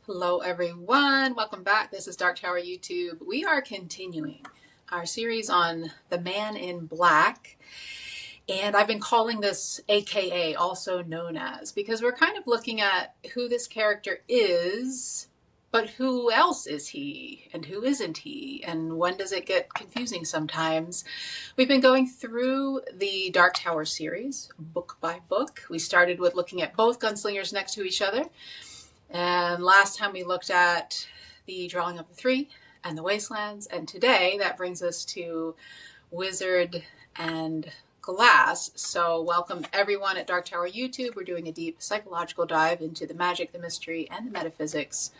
Hello, everyone. Welcome back. This is Dark Tower YouTube. We are continuing our series on The Man in Black. And I've been calling this AKA, also known as, because we're kind of looking at who this character is, but who else is he and who isn't he? And when does it get confusing sometimes? We've been going through the Dark Tower series, book by book. We started with looking at both gunslingers next to each other. And last time we looked at the Drawing of the Three and the Wastelands. And today that brings us to Wizard and Glass. So welcome everyone at Dark Tower YouTube. We're doing a deep psychological dive into the magic, the mystery, and the metaphysics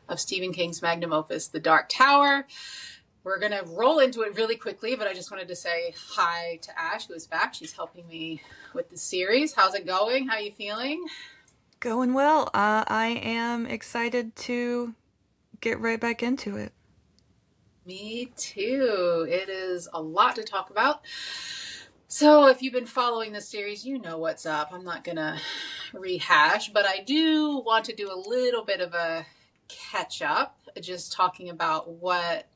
of Stephen King's magnum opus, The Dark Tower. We're going to roll into it really quickly, but I just wanted to say hi to Ash, who is back. She's helping me with the series. How's it going? How are you feeling? Going well. I am excited to get right back into it. Me too. It is a lot to talk about. So if you've been following this series, you know what's up. I'm not going to rehash, but I do want to do a little bit of a catch up, just talking about what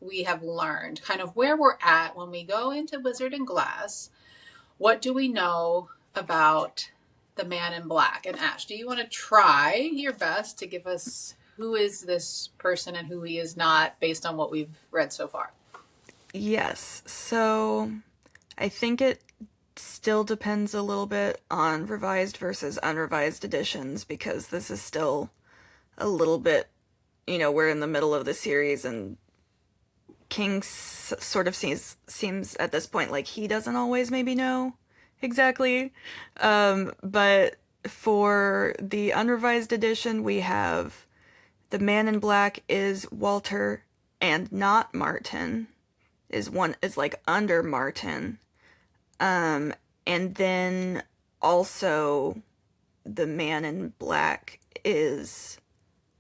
we have learned, kind of where we're at when we go into Wizard and Glass. What do we know about the Man in Black? And Ash, do you want to try your best to give us who is this person and who he is not based on what we've read so far? Yes, so I think it still depends a little bit on revised versus unrevised editions because this is still a little bit, we're in the middle of the series and King sort of seems at this point like he doesn't always maybe know exactly. But for the unrevised edition, we have the Man in Black is Walter and not Martin. Is like under Martin. And then also the Man in Black is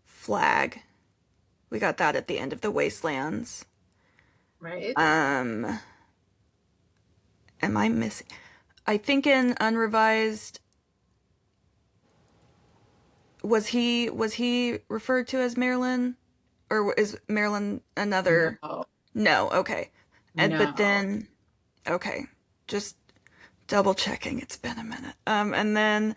Flag. We got that at the end of the Wastelands. Right. Am I missing? I think in unrevised was he referred to as Marilyn, or is Marilyn another? No. No, okay. But No. then okay, just double checking. It's been a minute. And then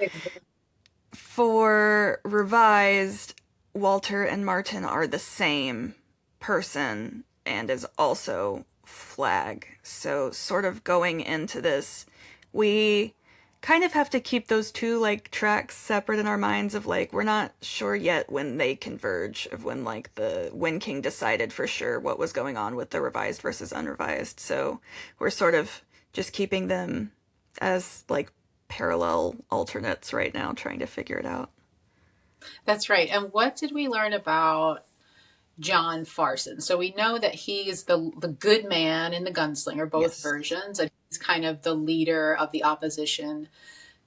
for revised, Walter and Martin are the same person and is also Flag. So sort of going into this, we kind of have to keep those two like tracks separate in our minds of like we're not sure yet when they converge of when King decided for sure what was going on with the revised versus unrevised. So we're sort of just keeping them as like parallel alternates right now, trying to figure it out. That's right. And what did we learn about John Farson? So we know that he is the good man in the Gunslinger, both Yes. versions, and he's kind of the leader of the opposition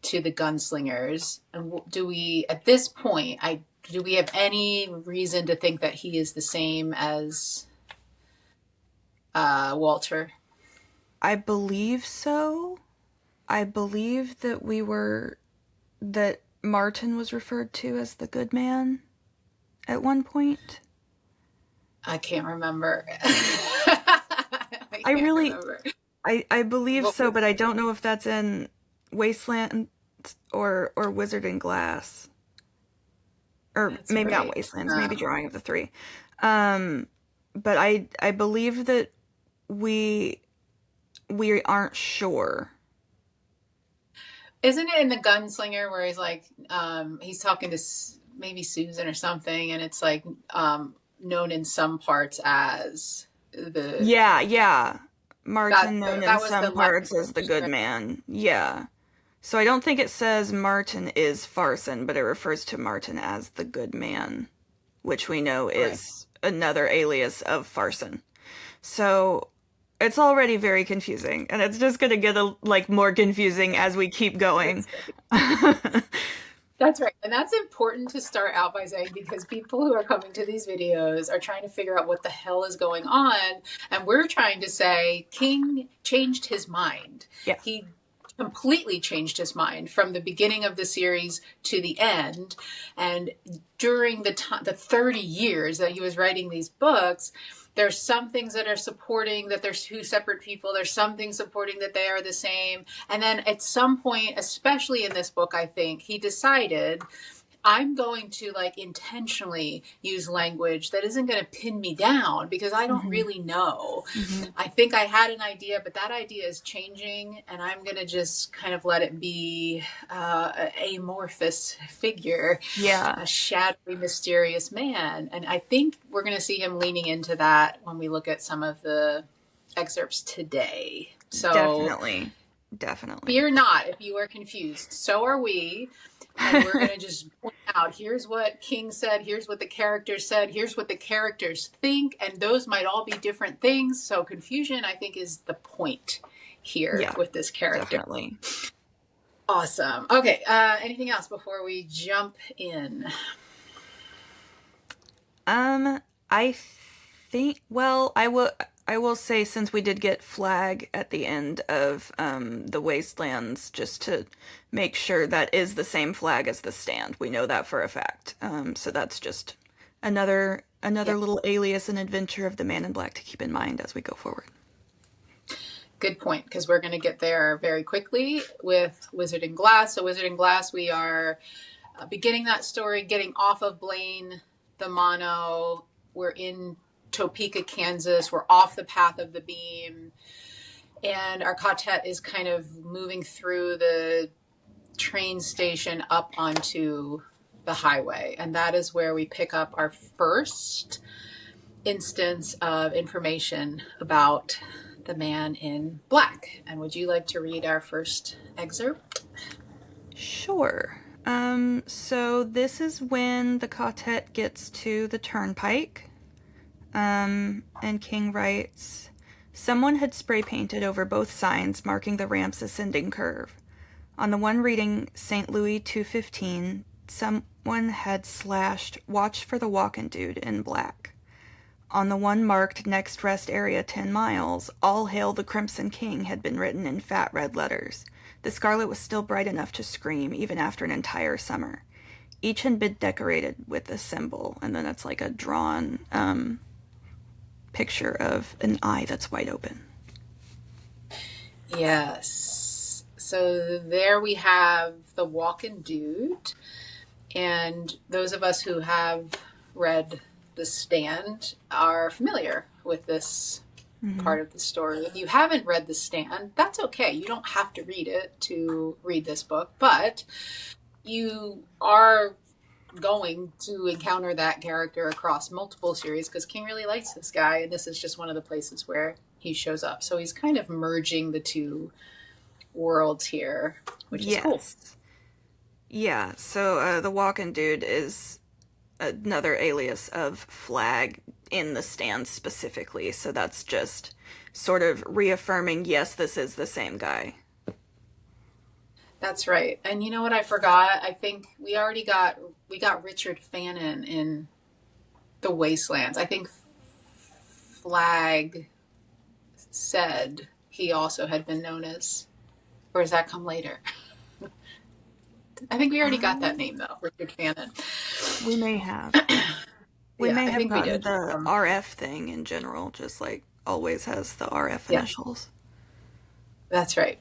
to the Gunslingers. And do we, at this point, do we have any reason to think that he is the same as Walter? I believe so. I believe that Martin was referred to as the good man at one point. I can't remember. I I can't really, remember. I believe What so, was but I don't know if that's in Wasteland or Wizard and Glass, or That's maybe not right. Wastelands, maybe Drawing of the Three. Um, but I believe that we we aren't sure. Isn't it in the Gunslinger where he's like, he's talking to maybe Susan or something, and it's like known in some parts as the Yeah, yeah. Martin known in that was the some last parts as the version, good right? man. Yeah. So I don't think it says Martin is Farson, but it refers to Martin as the good man, which we know Right. is another alias of Farson. So it's already very confusing, and it's just gonna get like more confusing as we keep going. That's right. That's right. And that's important to start out by saying because people who are coming to these videos are trying to figure out what the hell is going on. And we're trying to say King changed his mind. Yeah. He completely changed his mind from the beginning of the series to the end. And during the 30 years that he was writing these books, there's some things that are supporting that there's two separate people. There's some things supporting that they are the same. And then at some point, especially in this book, I think he decided, I'm going to like intentionally use language that isn't going to pin me down because I don't really know. I think I had an idea, but that idea is changing, and I'm going to just kind of let it be an amorphous figure, a shadowy, mysterious man. And I think we're going to see him leaning into that when we look at some of the excerpts today. So Definitely. Fear not if you are confused. So are we. And we're going to just point out, here's what King said, here's what the characters said, here's what the characters think, and those might all be different things. So confusion, I think, is the point here with this character. Definitely. Awesome. Okay, anything else before we jump in? I think, well, I will say, since we did get Flag at the end of the Wastelands, just to make sure that is the same flag as the Stand. We know that for a fact. So that's just another little alias and adventure of the Man in Black to keep in mind as we go forward. Good point, because we're going to get there very quickly with Wizard and Glass. So Wizard and Glass, we are beginning that story, getting off of Blaine the Mono. We're in Topeka, Kansas. We're off the path of the beam, and our quartet is kind of moving through the train station up onto the highway, and that is where we pick up our first instance of information about the Man in Black. And would you like to read our first excerpt? Sure. So this is when the quartet gets to the turnpike. And King writes, someone had spray painted over both signs marking the ramp's ascending curve. On the one reading St. Louis 215, someone had slashed "Watch for the Walkin' Dude" in black. On the one marked "Next Rest Area 10 miles," "All Hail the Crimson King" had been written in fat red letters. The scarlet was still bright enough to scream even after an entire summer. Each had been decorated with a symbol, and then it's like a drawn picture of an eye that's wide open. Yes. So there we have the Walkin' Dude, and those of us who have read The Stand are familiar with this part of the story. If you haven't read The Stand, that's okay. You don't have to read it to read this book, but you are going to encounter that character across multiple series because King really likes this guy, and this is just one of the places where he shows up. So he's kind of merging the two worlds here, which is cool. Yeah, so the Walkin' Dude is another alias of Flag in The Stand specifically, so that's just sort of reaffirming, yes, this is the same guy. That's right. And you know what I forgot? I think we got Richard Fannin in The Wastelands. I think Flag said he also had been known as, or does that come later? I think we already got that name though, Richard Fannin. We may have. We may have gotten the RF thing in general, just like always has the RF initials. That's right.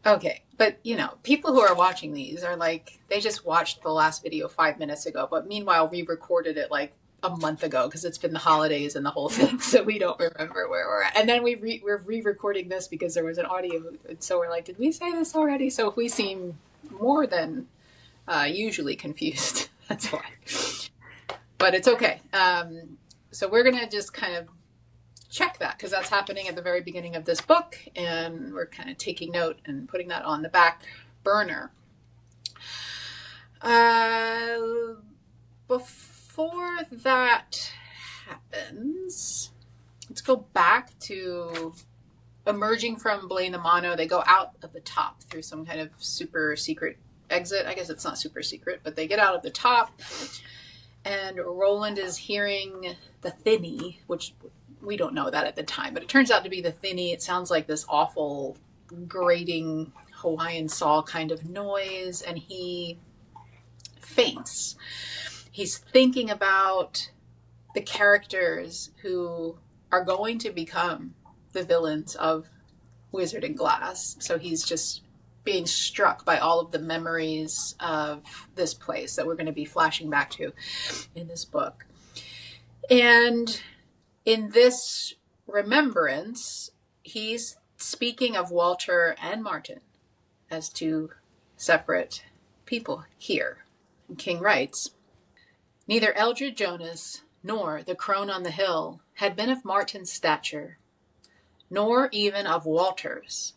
Okay, but you know, people who are watching these are like, they just watched the last video 5 minutes ago, but meanwhile we recorded it like a month ago because it's been the holidays and the whole thing, so we don't remember where we're at. And then we're re-recording this because there was an audio, and so we're like, did we say this already? So if we seem more than usually confused, that's why. But it's okay. So we're gonna just kind of check that because that's happening at the very beginning of this book, and we're kind of taking note and putting that on the back burner. Before that happens, let's go back to emerging from Blaine the Mono. They go out of the top through some kind of super secret exit. I guess it's not super secret, but they get out of the top, and Roland is hearing the Thinny, which we don't know that at the time, but it turns out to be the Thinny. It sounds like this awful grating Hawaiian saw kind of noise, and he faints. He's thinking about the characters who are going to become the villains of Wizard and Glass. So he's just being struck by all of the memories of this place that we're going to be flashing back to in this book. And in this remembrance, he's speaking of Walter and Martin as two separate people here. And King writes, "Neither Eldred Jonas nor the crone on the hill had been of Martin's stature, nor even of Walter's,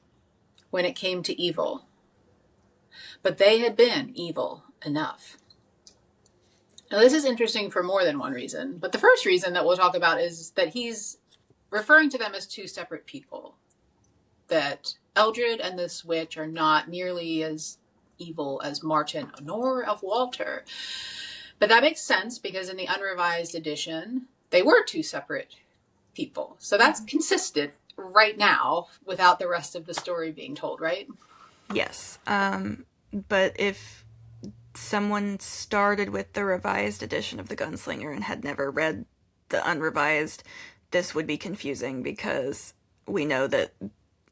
when it came to evil. But they had been evil enough." Now, this is interesting for more than one reason, but the first reason that we'll talk about is that he's referring to them as two separate people. That Eldred and this witch are not nearly as evil as Martin nor of Walter. But that makes sense because in the unrevised edition, they were two separate people. So that's consistent right now without the rest of the story being told, right? Yes. But if someone started with the revised edition of The Gunslinger and had never read the unrevised, this would be confusing because we know that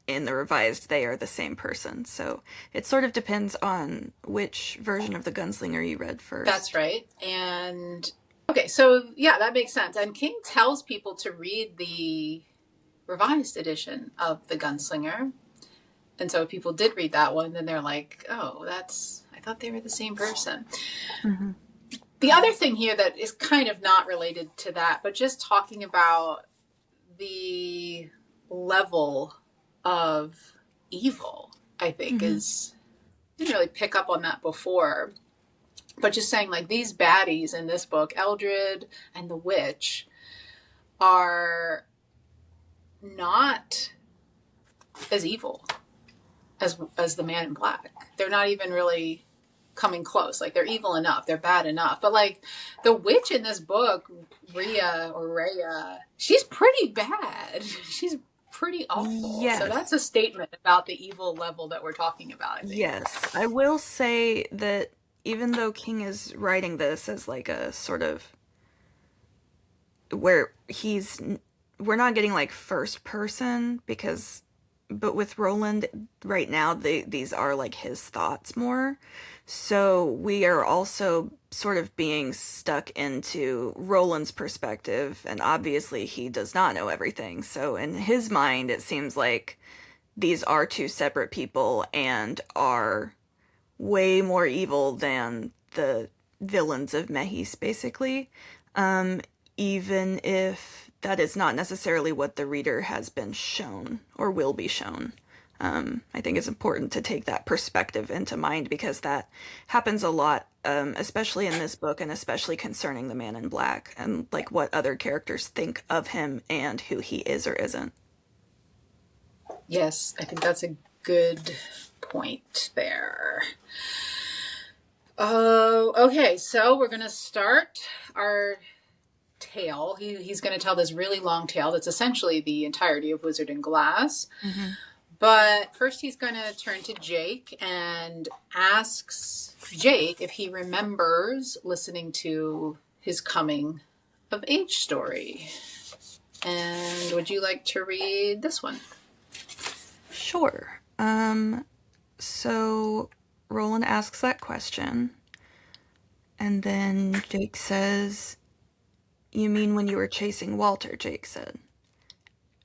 in the revised they are the same person. So it sort of depends on which version of The Gunslinger you read first. That's right. And okay, so yeah, that makes sense. And King tells people to read the revised edition of The Gunslinger. And so if people did read that one, then they're like, oh, I thought they were the same person. Mm-hmm. The other thing here that is kind of not related to that, but just talking about the level of evil, I think, is, I didn't really pick up on that before, but just saying like these baddies in this book, Eldred and the witch, are not as evil as the man in black. They're not even really coming close. Like, they're evil enough, they're bad enough, but like the witch in this book, Rhea, she's pretty bad. She's pretty awful. Yes. So that's a statement about the evil level that we're talking about, I think. Yes. I will say that even though King is writing this as like a sort of where we're not getting like first person but with Roland right now, these are like his thoughts more. So we are also sort of being stuck into Roland's perspective, and obviously he does not know everything. So in his mind, it seems like these are two separate people and are way more evil than the villains of Mehis, basically. Even if that is not necessarily what the reader has been shown or will be shown. I think it's important to take that perspective into mind because that happens a lot, especially in this book and especially concerning the Man in Black and like what other characters think of him and who he is or isn't. Yes, I think that's a good point there. Okay, so we're going to start our tale. He's going to tell this really long tale that's essentially the entirety of Wizard and Glass. Mm-hmm. But first he's going to turn to Jake and asks Jake if he remembers listening to his coming of age story. And would you like to read this one? Sure. So Roland asks that question, and then Jake says, "You mean when you were chasing Walter?" Jake said.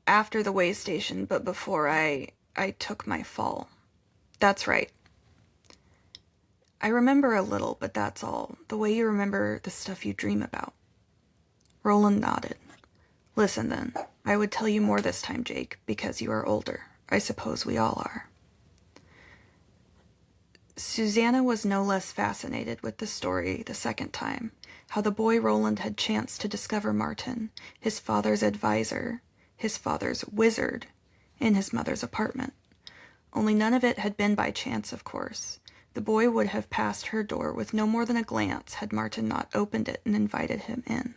"After the way station, but before I took my fall." "That's right." "I remember a little, but that's all. The way you remember the stuff you dream about." Roland nodded. "Listen then, I would tell you more this time, Jake, because you are older. I suppose we all are." Susanna was no less fascinated with the story the second time, how the boy Roland had chanced to discover Martin, his father's advisor, his father's wizard, in his mother's apartment. Only none of it had been by chance, of course. The boy would have passed her door with no more than a glance had Martin not opened it and invited him in.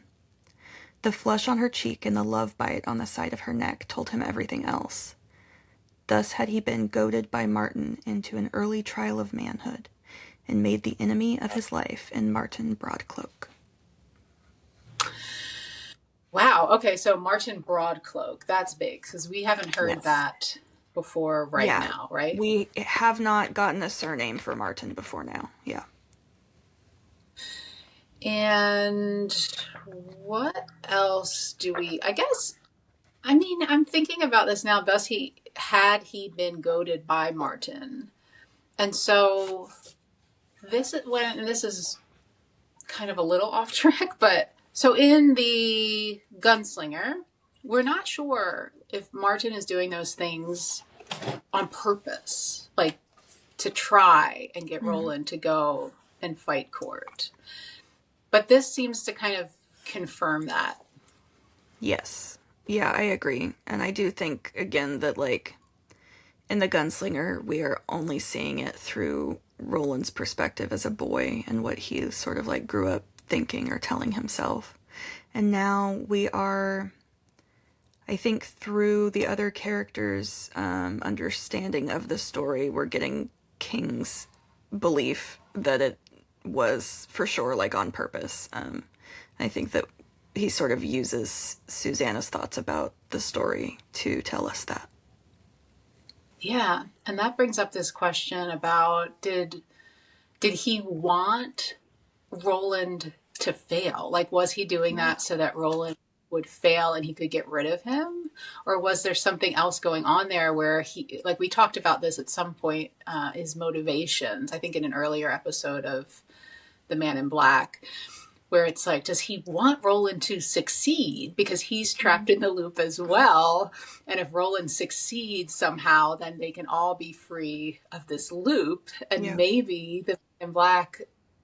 The flush on her cheek and the love bite on the side of her neck told him everything else. Thus had he been goaded by Martin into an early trial of manhood, and made the enemy of his life in Martin Broadcloak. Wow. Okay, so Martin Broadcloak, that's big because we haven't heard Yes. that before right Yeah. now, right? We have not gotten a surname for Martin before now. Yeah. And what else do we, I guess, I mean, I'm thinking about this now. Thus, he been goaded by Martin. And so this is kind of a little off track, but so in the Gunslinger, we're not sure if Martin is doing those things on purpose, like to try and get Roland to go and fight Court. But this seems to kind of confirm that. Yes. Yeah, I agree. And I do think, again, that, like, in The Gunslinger, we are only seeing it through Roland's perspective as a boy and what he sort of, like, grew up thinking or telling himself. And now we are, I think, through the other characters' understanding of the story, we're getting King's belief that it was for sure, like, on purpose. I think that he sort of uses Susanna's thoughts about the story to tell us that. Yeah, and that brings up this question about did he want Roland to fail? Like, was he doing that so that Roland would fail and he could get rid of him? Or was there something else going on there where he, like we talked about this at some point, his motivations, I think in an earlier episode of The Man in Black, where it's like, does he want Roland to succeed because he's trapped in the loop as well? And if Roland succeeds somehow, then they can all be free of this loop. And Yeah. maybe the Man in Black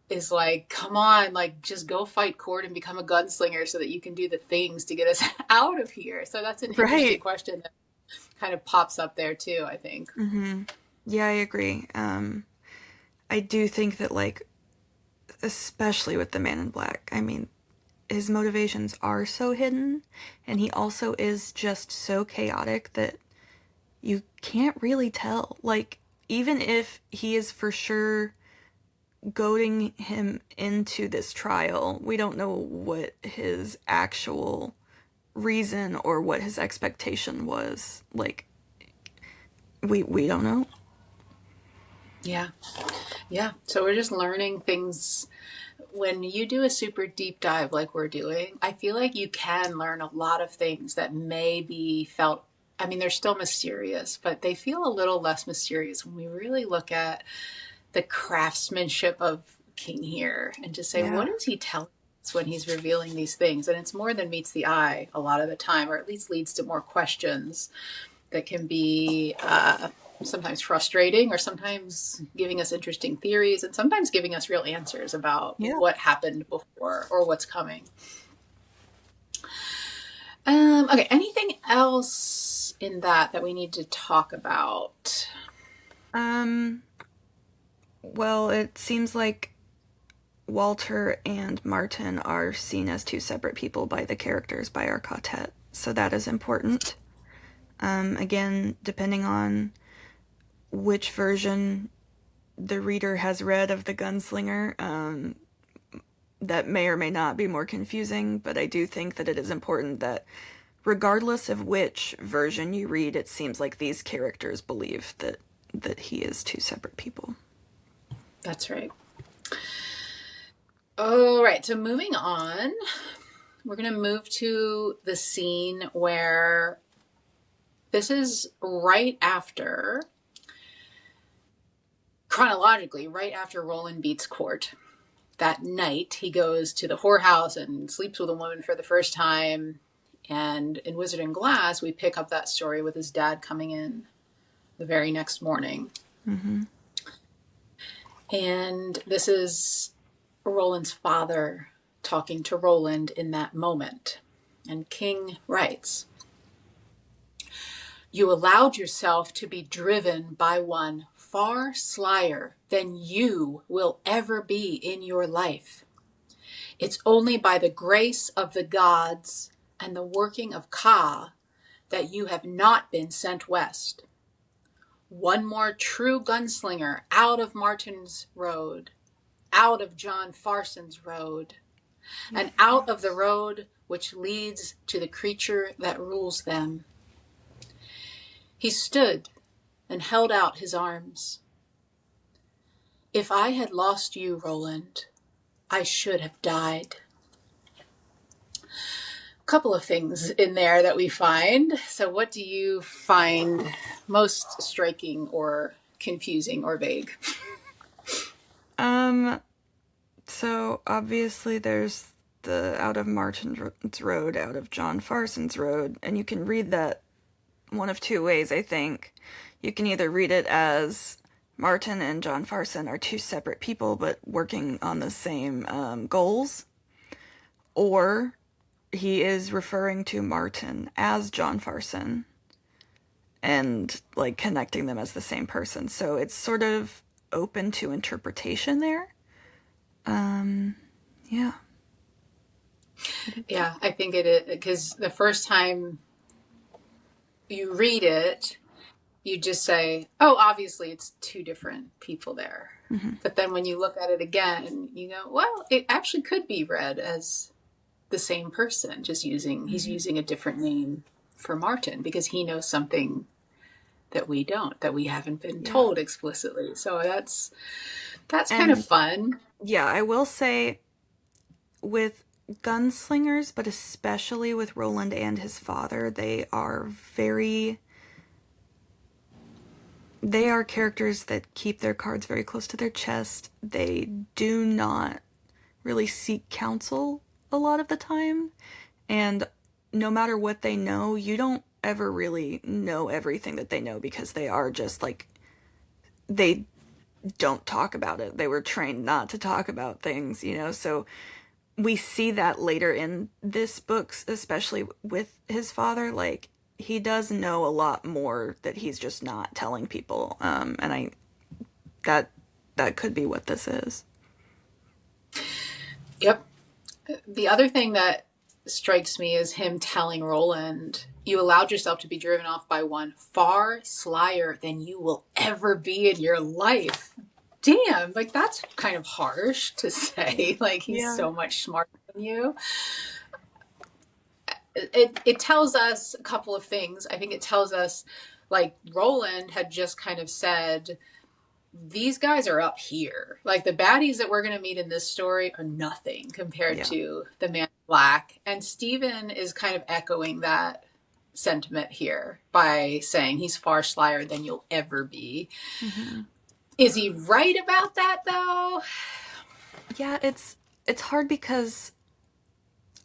is like, come on, like just go fight Court and become a gunslinger so that you can do the things to get us out of here. So that's an interesting question that kind of pops up there too, I think. Yeah, I agree. I do think that, like, especially with the Man in Black, I mean, his motivations are so hidden, and he also is just so chaotic that you can't really tell. Like, even if he is for sure goading him into this trial, we don't know what his actual reason or what his expectation was. Like, we don't know. Yeah. Yeah. So we're just learning things. When you do a super deep dive like we're doing, I feel like you can learn a lot of things that may be felt. I mean, they're still mysterious, but they feel a little less mysterious when we really look at the craftsmanship of King here and just say, Yeah. what is he telling us when he's revealing these things? And it's more than meets the eye a lot of the time, or at least leads to more questions that can be sometimes frustrating or sometimes giving us interesting theories and sometimes giving us real answers about what happened before or what's coming. Okay, anything else in that we need to talk about? Well, it seems like Walter and Martin are seen as two separate people by the characters, by our quartet, so that is important. Again, depending on which version the reader has read of The Gunslinger, that may or may not be more confusing, but I do think that it is important that regardless of which version you read, it seems like these characters believe that he is two separate people. That's right. All right, so moving on, we're going to move to the scene where this is right after, chronologically, right after Roland beats Court. That night, he goes to the whorehouse and sleeps with a woman for the first time. And in Wizard and Glass, we pick up that story with his dad coming in the very next morning. Mm-hmm. And this is Roland's father talking to Roland in that moment. And King writes, "You allowed yourself to be driven by one far slyer than you will ever be in your life. It's only by the grace of the gods and the working of Ka that you have not been sent west. One more true gunslinger out of Martin's road, out of John Farson's road, and out of the road which leads to the creature that rules them. He stood and held out his arms. If I had lost you, Roland, I should have died. A couple of things in there that we find. So what do you find most striking or confusing or vague? So obviously there's the out of Martin's road, out of John Farson's road, and you can read that one of two ways, I think. You can either read it as Martin and John Farson are two separate people but working on the same goals, or he is referring to Martin as John Farson and like connecting them as the same person. So it's sort of open to interpretation there. Yeah. Yeah, I think it is, because the first time you read it, you just say, oh, obviously it's two different people there. Mm-hmm. But then when you look at it again, you go, well, it actually could be read as the same person, just he's using a different name for Martin because he knows something that we don't, that we haven't been told explicitly. So that's kind of fun. Yeah, I will say with gunslingers, but especially with Roland and his father, they are characters that keep their cards very close to their chest. They do not really seek counsel a lot of the time, and no matter what they know, you don't ever really know everything that they know because they are just like, they don't talk about it. They were trained not to talk about things, so we see that later in this book, especially with his father. Like, he does know a lot more that he's just not telling people, and that could be what this is. Yep. The other thing that strikes me is him telling Roland, you allowed yourself to be driven off by one far slyer than you will ever be in your life. Damn, like that's kind of harsh to say. Like, he's so much smarter than you. It tells us a couple of things. I think it tells us, like, Roland had just kind of said, these guys are up here. Like, the baddies that we're going to meet in this story are nothing compared to the Man in Black. And Stephen is kind of echoing that sentiment here by saying he's far slyer than you'll ever be. Mm-hmm. Is he right about that, though? Yeah, it's hard because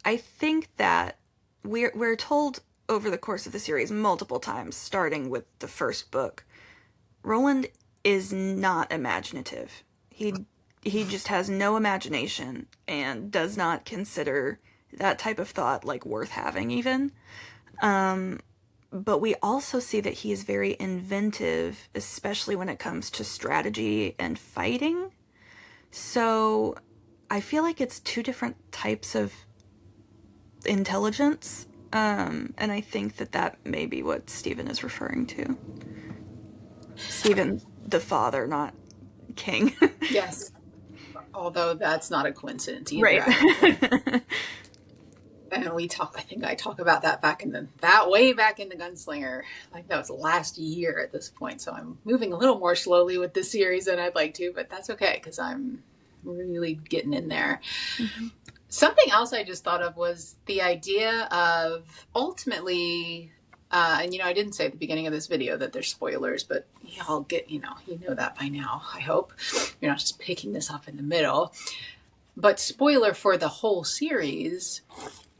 I think that we're told over the course of the series multiple times, starting with the first book, Roland is not imaginative. He just has no imagination and does not consider that type of thought like worth having even. But we also see that he is very inventive, especially when it comes to strategy and fighting. So I feel like it's two different types of intelligence. And I think that may be what Stephen is referring to. Stephen, the father, not King. Yes. Although that's not a coincidence either. Right. And I think I talk about that way back in the Gunslinger. Like, that was last year at this point. So I'm moving a little more slowly with this series than I'd like to, but that's okay because I'm really getting in there. Mm-hmm. Something else I just thought of was the idea of ultimately, and I didn't say at the beginning of this video that there's spoilers, but y'all get, you know that by now, I hope. You're not just picking this up in the middle. But spoiler for the whole series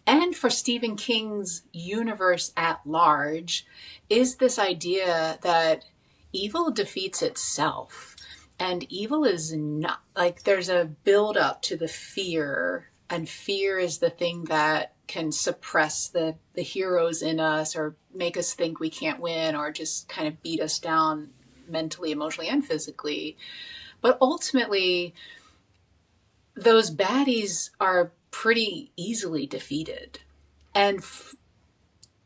and for Stephen King's universe at large is this idea that evil defeats itself. And evil is not, like, there's a build up to the fear, and fear is the thing that can suppress the heroes in us or make us think we can't win or just kind of beat us down mentally, emotionally, and physically. But ultimately, those baddies are pretty easily defeated. And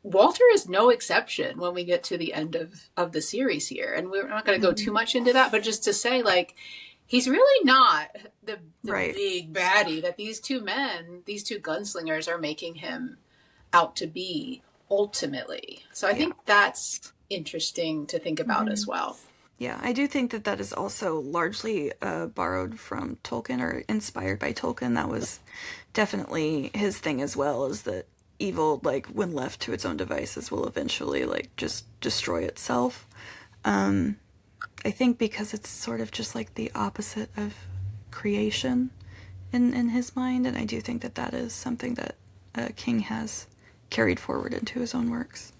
Walter is no exception when we get to the end of the series here. And we're not going to go too Mhm. much into that, but just to say, like, he's really not the Right. big baddie that these two men, these two gunslingers, are making him out to be ultimately. So I Yeah. think that's interesting to think about Hmm. as well. Yeah, I do think that that is also largely borrowed from Tolkien or inspired by Tolkien. That was definitely his thing as well, is that evil, like, when left to its own devices, will eventually, like, just destroy itself. I think because it's sort of just like the opposite of creation in his mind, and I do think that that is something that King has carried forward into his own works.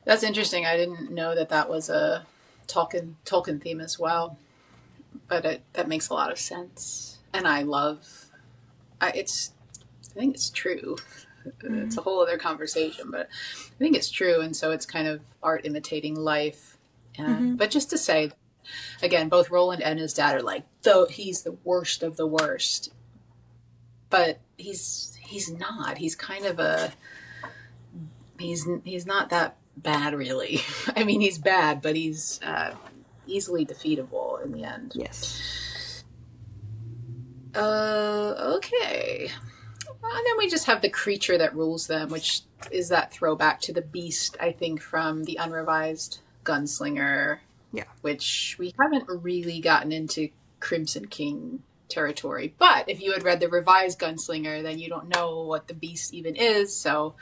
That's interesting. I didn't know that that was a Tolkien theme as well, but that makes a lot of sense. And I love it's I think it's true. It's Mm-hmm. a whole other conversation, but I think it's true. And so it's kind of art imitating life. Mm-hmm. But just to say, again, both Roland and his dad are like, though he's the worst of the worst, but he's not. He's kind of a he's not that bad really. I mean, he's bad, but he's easily defeatable in the end. Yes. Okay. And then we just have the creature that rules them, which is that throwback to the beast, I think, from the unrevised Gunslinger, Yeah. which we haven't really gotten into Crimson King territory. But if you had read the revised Gunslinger, then you don't know what the beast even is. So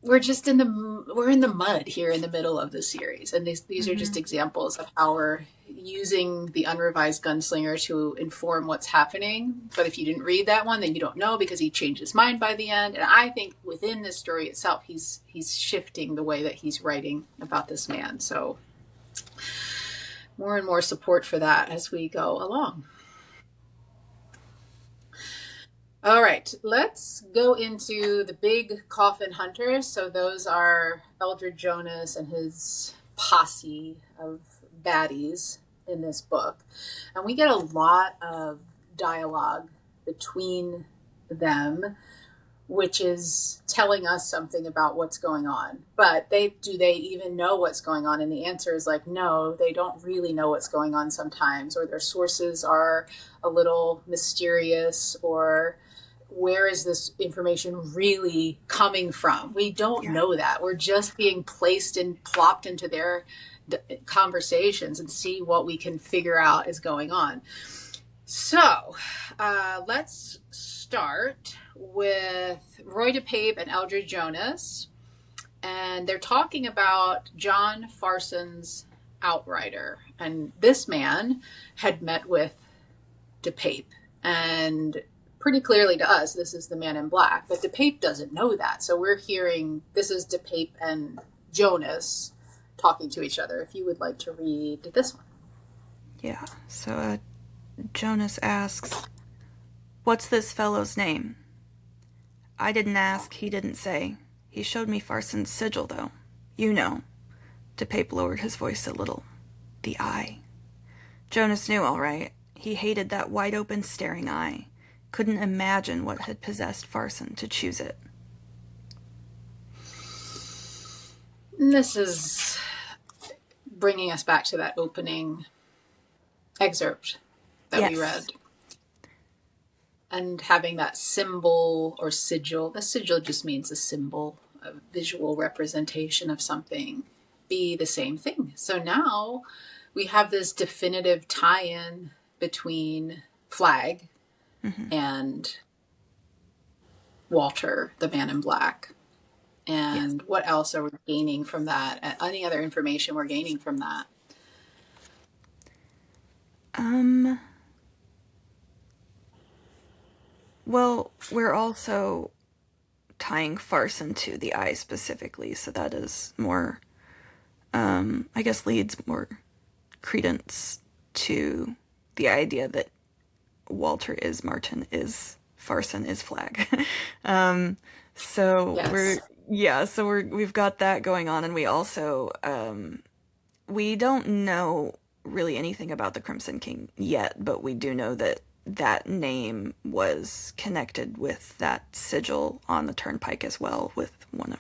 we're in the mud here in the middle of the series, and these are Mm-hmm. just examples of how we're using the unrevised Gunslinger to inform what's happening. But if you didn't read that one, then you don't know because he changed his mind by the end. And I think within this story itself, he's shifting the way that he's writing about this man. So more and more support for that as we go along. All right, let's go into the big coffin hunters. So those are Eldred Jonas and his posse of baddies in this book. And we get a lot of dialogue between them, which is telling us something about what's going on. But do they even know what's going on? And the answer is like no, they don't really know what's going on sometimes, or their sources are a little mysterious, or where is this information really coming from? We don't Yeah. know that. We're just being placed and plopped into their conversations and see what we can figure out is going on. So let's start with Roy DePape and Eldred Jonas. And they're talking about John Farson's Outrider. And this man had met with DePape. And pretty clearly to us, this is the man in black. But DePape doesn't know that. So we're hearing this is DePape and Jonas talking to each other. If you would like to read this one. Yeah. So Jonas asks, "What's this fellow's name?" "I didn't ask, he didn't say. He showed me Farson's sigil, though. You know." DePape lowered his voice a little. "The eye." Jonas knew, all right. He hated that wide-open staring eye. Couldn't imagine what had possessed Farson to choose it. And this is bringing us back to that opening excerpt that we Yes. read, and having that symbol or sigil. The sigil just means a symbol, a visual representation of something, be the same thing. So now we have this definitive tie-in between Flag Mm-hmm. and Walter, the man in black. Yes. And what else are we gaining from that? Any other information we're gaining from that? Um, well, we're also tying Farson to the eye specifically, so that is more, I guess, leads more credence to the idea that Walter is Martin is Farson is Flag. um, so Yes. we've got that going on, and we also we don't know really anything about the Crimson King yet, but we do know that that name was connected with that sigil on the turnpike as well, with one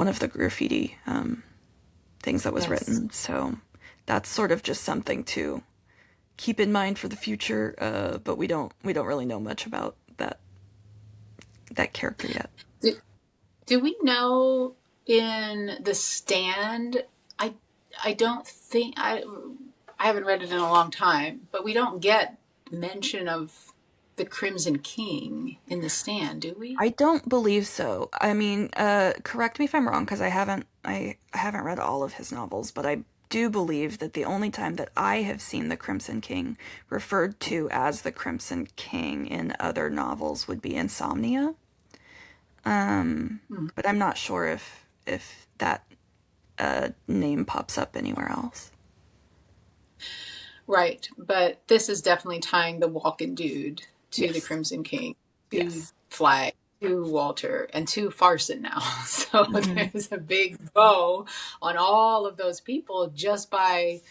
of the graffiti things that was Yes. written. So that's sort of just something to keep in mind for the future. But we don't really know much about that character yet. Do, do we know in The Stand? I I don't think I haven't read it in a long time, but we don't get mention of the Crimson King in The Stand, do we? I don't believe so. I mean, correct me if I'm wrong, because I haven't read all of his novels, but I do believe that the only time that I have seen the Crimson King referred to as the Crimson King in other novels would be Insomnia. Hmm. But I'm not sure if that name pops up anywhere else. Right, but this is definitely tying the Walking Dude to the Yes. Crimson King, to Yes. Flag, to Walter, and to Farson now. So Hmm. there's a big bow on all of those people just by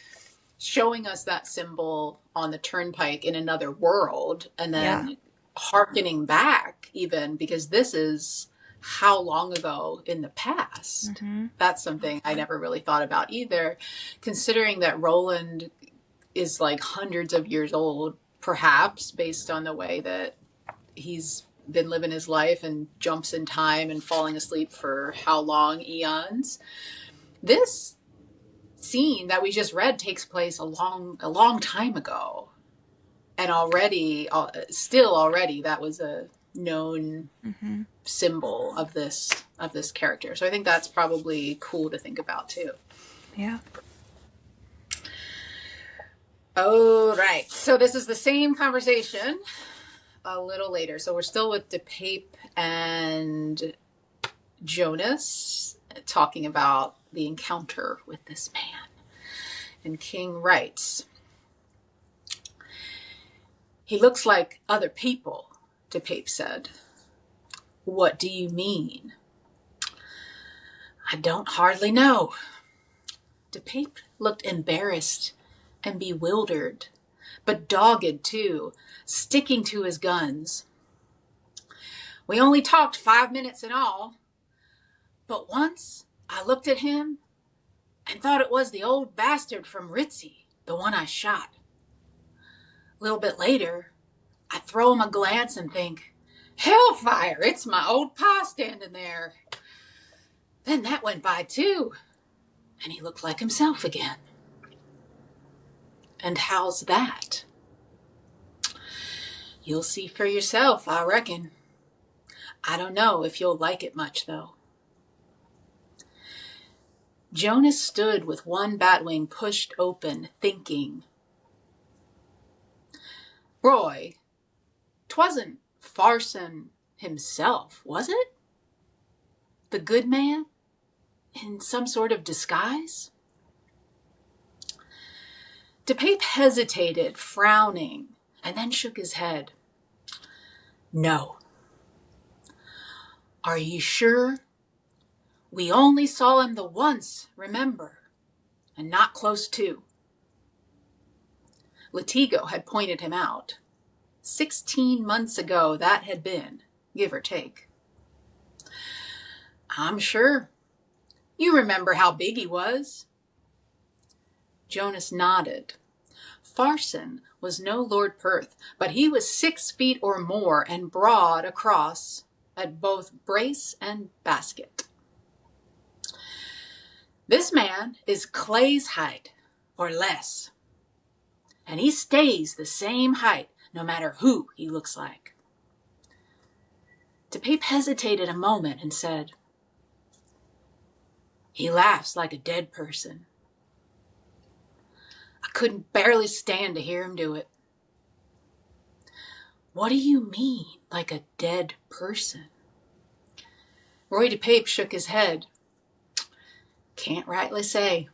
showing us that symbol on the turnpike in another world, and Yeah. then hearkening back, even because this is how long ago in the past. Hmm. That's something I never really thought about either, considering that Roland is like hundreds of years old, perhaps based on the way that he's been living his life and jumps in time and falling asleep for how long, eons. This scene that we just read takes place a long time ago, and already, still already, that was a known Hmm. symbol of this character. So I think that's probably cool to think about too. Yeah. Oh, right. So this is the same conversation a little later. So we're still with DePape and Jonas talking about the encounter with this man. And King writes, "He looks like other people," DePape said. "What do you mean?" "I don't hardly know." DePape looked embarrassed and bewildered, but dogged too, sticking to his guns. "We only talked 5 minutes in all, but once I looked at him and thought it was the old bastard from Ritzy, the one I shot. A little bit later, I throw him a glance and think, hellfire, it's my old pa standing there. Then that went by too, and he looked like himself again." "And how's that?" "You'll see for yourself, I reckon. I don't know if you'll like it much, though." Jonas stood with one bat wing pushed open, thinking. "Roy, 'twasn't Farson himself, was it? The good man? In some sort of disguise?" DePape hesitated, frowning, and then shook his head. "No." "Are you sure? We only saw him the once, remember, and not close to." Latigo had pointed him out. 16 months ago that had been, give or take. "I'm sure. You remember how big he was." Jonas nodded. Farson was no Lord Perth, but he was 6 feet or more and broad across at both brace and basket. "This man is Clay's height, or less, and he stays the same height no matter who he looks like." DePape hesitated a moment and said, "He laughs like a dead person. I couldn't barely stand to hear him do it." "What do you mean, like a dead person?" Roy DePape shook his head. "Can't rightly say."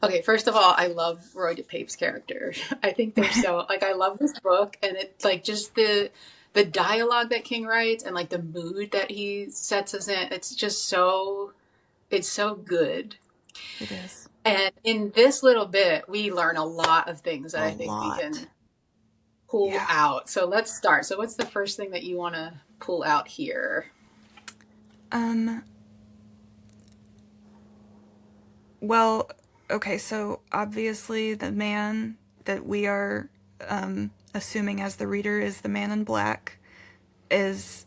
Okay, first of all, I love Roy DePape's character. I think they're so like I love this book, and it's like just the dialogue that King writes and like the mood that he sets us in. It's just so it's so good. It is And in this little bit, we learn a lot of things that a I think we can lot. pull Yeah. out. So let's start. So what's the first thing that you want to pull out here? Um, well, okay, so obviously the man that we are assuming as the reader is the man in black is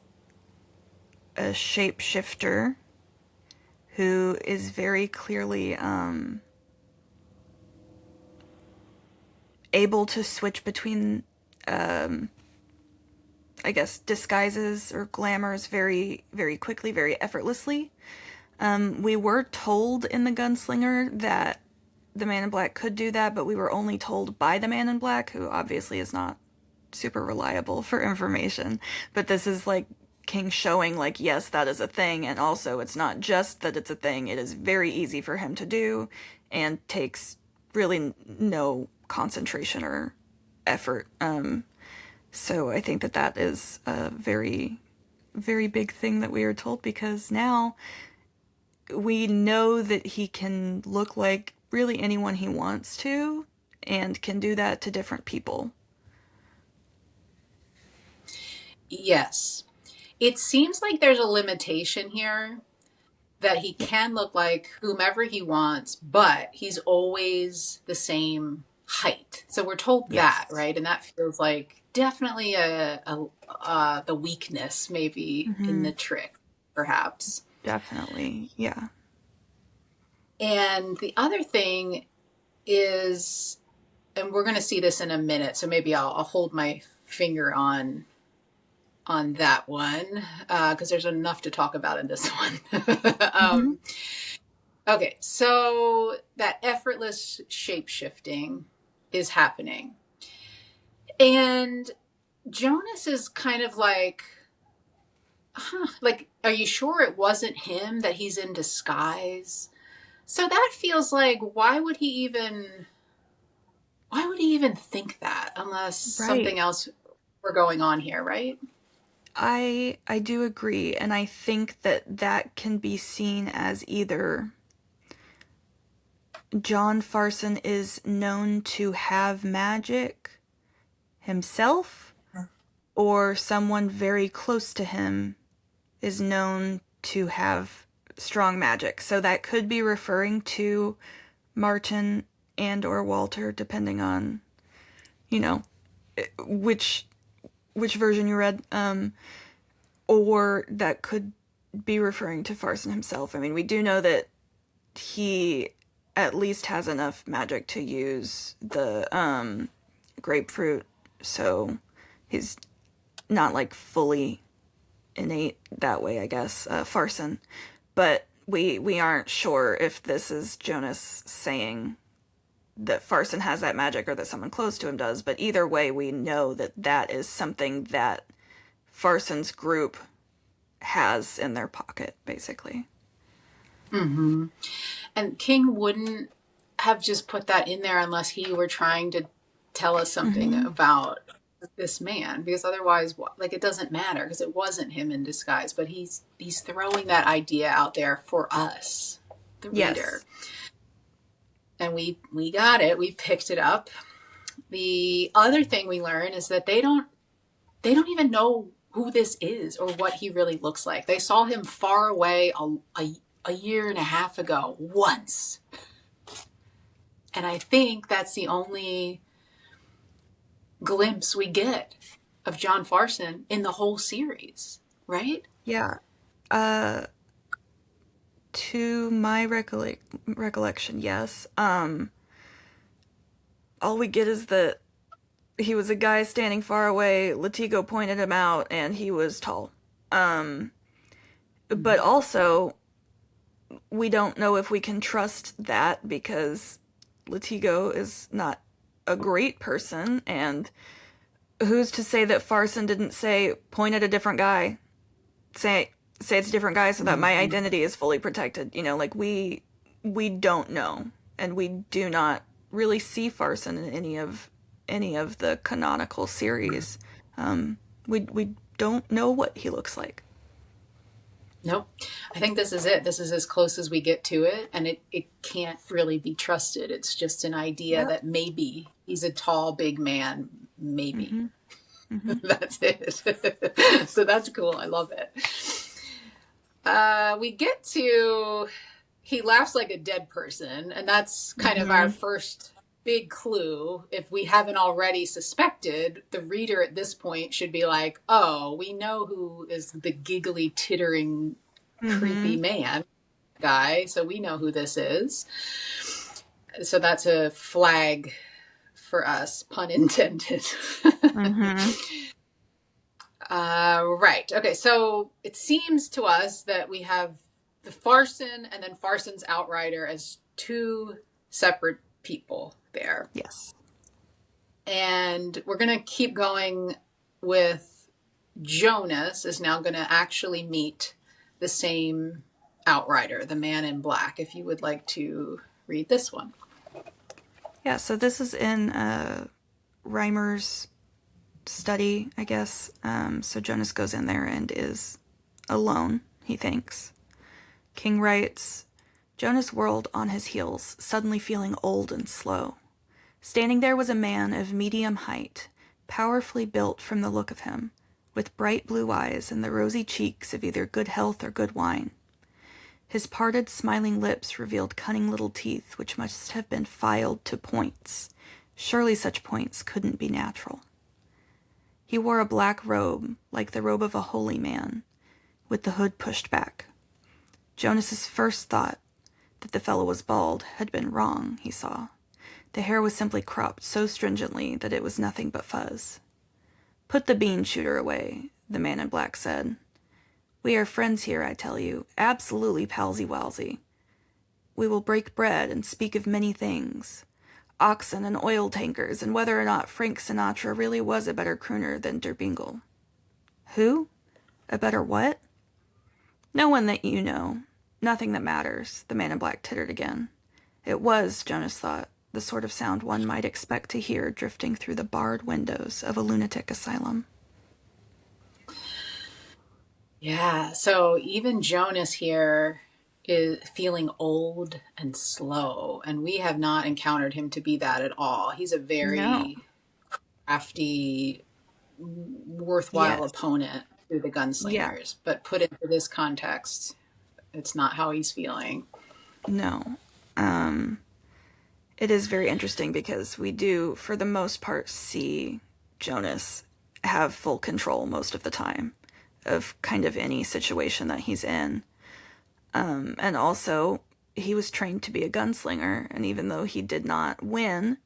a shapeshifter who is very clearly able to switch between, I guess, disguises or glamours very, very quickly, very effortlessly. We were told in The Gunslinger that the Man in Black could do that, but we were only told by the Man in Black, who obviously is not super reliable for information. But this is like King showing, like, yes, that is a thing, and also it's not just that it's a thing, it is very easy for him to do and takes really no concentration or effort. So I think that that is a very, very big thing that we are told because now we know that he can look like really anyone he wants to and can do that to different people. Yes. It seems like there's a limitation here that he can look like whomever he wants, but he's always the same height. So we're told that, Yes. right? And that feels like definitely the weakness maybe in Mm-hmm. the trick, perhaps. Definitely. Yeah. And the other thing is, and we're going to see this in a minute, so maybe I'll hold my finger on that one because there's enough to talk about in this one. Mm-hmm. Okay, so that effortless shape shifting is happening. And Jonas is kind of like, huh, like, are you sure it wasn't him that he's in disguise? So that feels like, why would he even think that unless Right. something else were going on here, right? I do agree, and I think that that can be seen as either John Farson is known to have magic himself, or someone very close to him is known to have strong magic. So that could be referring to Martin and or Walter, depending on, you know, which version you read. Or that could be referring to Farson himself. I mean, we do know that he at least has enough magic to use the grapefruit, so he's not like fully innate that way, I guess, Farson. But we aren't sure if this is Jonas saying that Farson has that magic or that someone close to him does. But either way, we know that that is something that Farson's group has in their pocket, basically. Mm-hmm. And King wouldn't have just put that in there unless he were trying to tell us something Mm-hmm. about this man, because otherwise, like, it doesn't matter because it wasn't him in disguise. But he's throwing that idea out there for us, the reader, Yes. and we got it. We picked it up. The other thing we learn is that they don't even know who this is or what he really looks like. They saw him far away a year and a half ago once. And I think that's the only glimpse we get of John Farson in the whole series, right? Yeah. Uh, to my recollection, yes. All we get is that he was a guy standing far away. Latigo pointed him out, and he was tall. Um, but also, we don't know if we can trust that because Latigo is not a great person, and who's to say that Farson didn't say point at a different guy, say it's a different guy so that my Mm-hmm. identity is fully protected. You know, like we don't know, and we do not really see Farson in any of the canonical series. We don't know what he looks like. Nope. I think this is it. This is as close as we get to it, and it can't really be trusted. It's just an idea Yep. that maybe he's a tall, big man, maybe. Mm-hmm. Hmm. That's it. So that's cool. I love it. We get to he laughs like a dead person, and that's kind of our Hmm. first big clue. If we haven't already suspected, the reader at this point should be like, oh, we know who is the giggly, tittering, creepy Hmm. man guy, so we know who this is. So that's a flag for us, pun intended. Hmm. Right. Okay. So it seems to us that we have the Farson and then Farson's Outrider as two separate people there. Yes. And we're going to keep going with Jonas is now going to actually meet the same Outrider, the man in black. If you would like to read this one. Yeah, so this is in Reimer's study, I guess. So Jonas goes in there and is alone, he thinks. King writes, Jonas whirled on his heels, suddenly feeling old and slow. Standing there was a man of medium height, powerfully built from the look of him, with bright blue eyes and the rosy cheeks of either good health or good wine. His parted, smiling lips revealed cunning little teeth which must have been filed to points. Surely such points couldn't be natural. He wore a black robe, like the robe of a holy man, with the hood pushed back. Jonas's first thought, that the fellow was bald, had been wrong, he saw. The hair was simply cropped so stringently that it was nothing but fuzz. Put the bean shooter away, the man in black said. We are friends here, I tell you, absolutely palsy-walsy. We will break bread and speak of many things. Oxen and oil tankers, and whether or not Frank Sinatra really was a better crooner than Der Bingle. Who? A better what? No one that you know. Nothing that matters, the man in black tittered again. It was, Jonas thought, the sort of sound one might expect to hear drifting through the barred windows of a lunatic asylum. Yeah. So even Jonas here is feeling old and slow, and we have not encountered him to be that at all. He's a No. very crafty, worthwhile Yes. opponent to the Yeah. gunslingers, but put into this context, it's not how he's feeling. No. Um, it is very interesting because we do, for the most part, see Jonas have full control most of the time of kind of any situation that he's in. And also, he was trained to be a gunslinger, and even though he did not win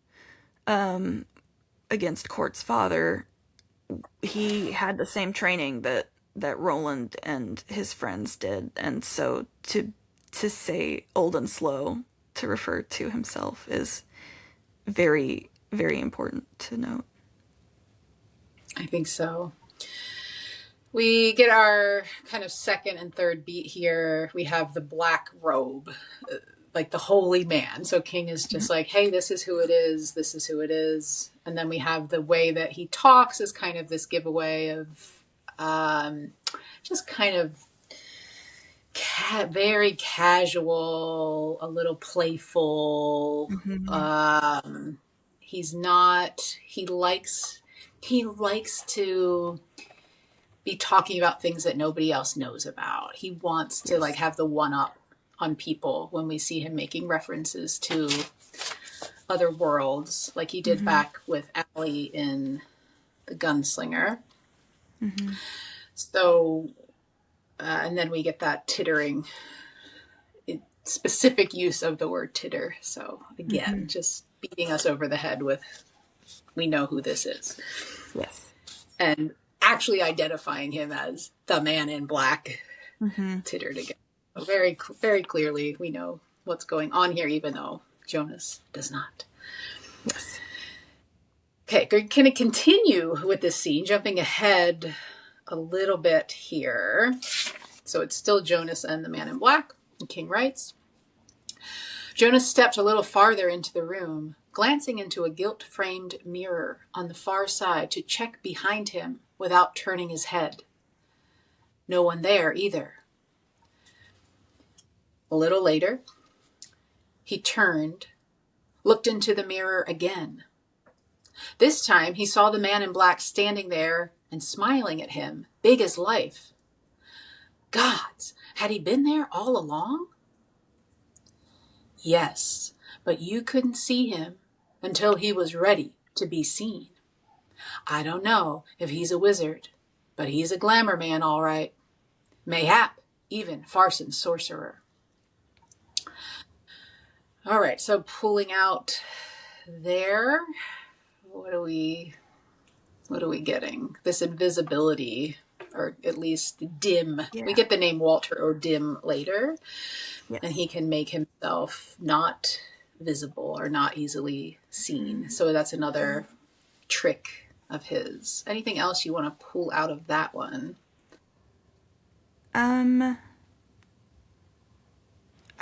against Court's father, he had the same training that Roland and his friends did, and so to say old and slow to refer to himself is very, very important to note. I think so. We get our kind of second and third beat here. We have the black robe, like the holy man. So King is just like, hey, this is who it is. This is who it is. And then we have the way that he talks is kind of this giveaway of um, just kind of very casual, a little playful. Mm-hmm. He's not. He likes to be talking about things that nobody else knows about. He wants to like Yes. have the one up on people when we see him making references to other worlds, like he did Mm-hmm. back with Allie in The Gunslinger. Mm-hmm. So, and then we get that tittering, specific use of the word titter. So, Mm-hmm. again, just beating us over the head with we know who this is. Yes. And actually identifying him as the man in black Mm-hmm. tittered again. So very, very clearly, we know what's going on here, even though Jonas does not. Yes. Okay, can it continue with this scene, jumping ahead a little bit here? So it's still Jonas and the man in black. And King writes, Jonas stepped a little farther into the room, glancing into a gilt-framed mirror on the far side to check behind him without turning his head. No one there either. A little later, he turned, looked into the mirror again. This time he saw the man in black standing there and smiling at him, big as life. Gods, had he been there all along? Yes, but you couldn't see him until he was ready to be seen. I don't know if he's a wizard, but he's a glamour man, all right. Mayhap even Farson's sorcerer. All right, so pulling out there, what are we getting? This invisibility, or at least dim. Yeah. We get the name Walter O'Dim later, Yes. and he can make himself not visible or not easily seen. So that's another trick of his. Anything else you want to pull out of that one?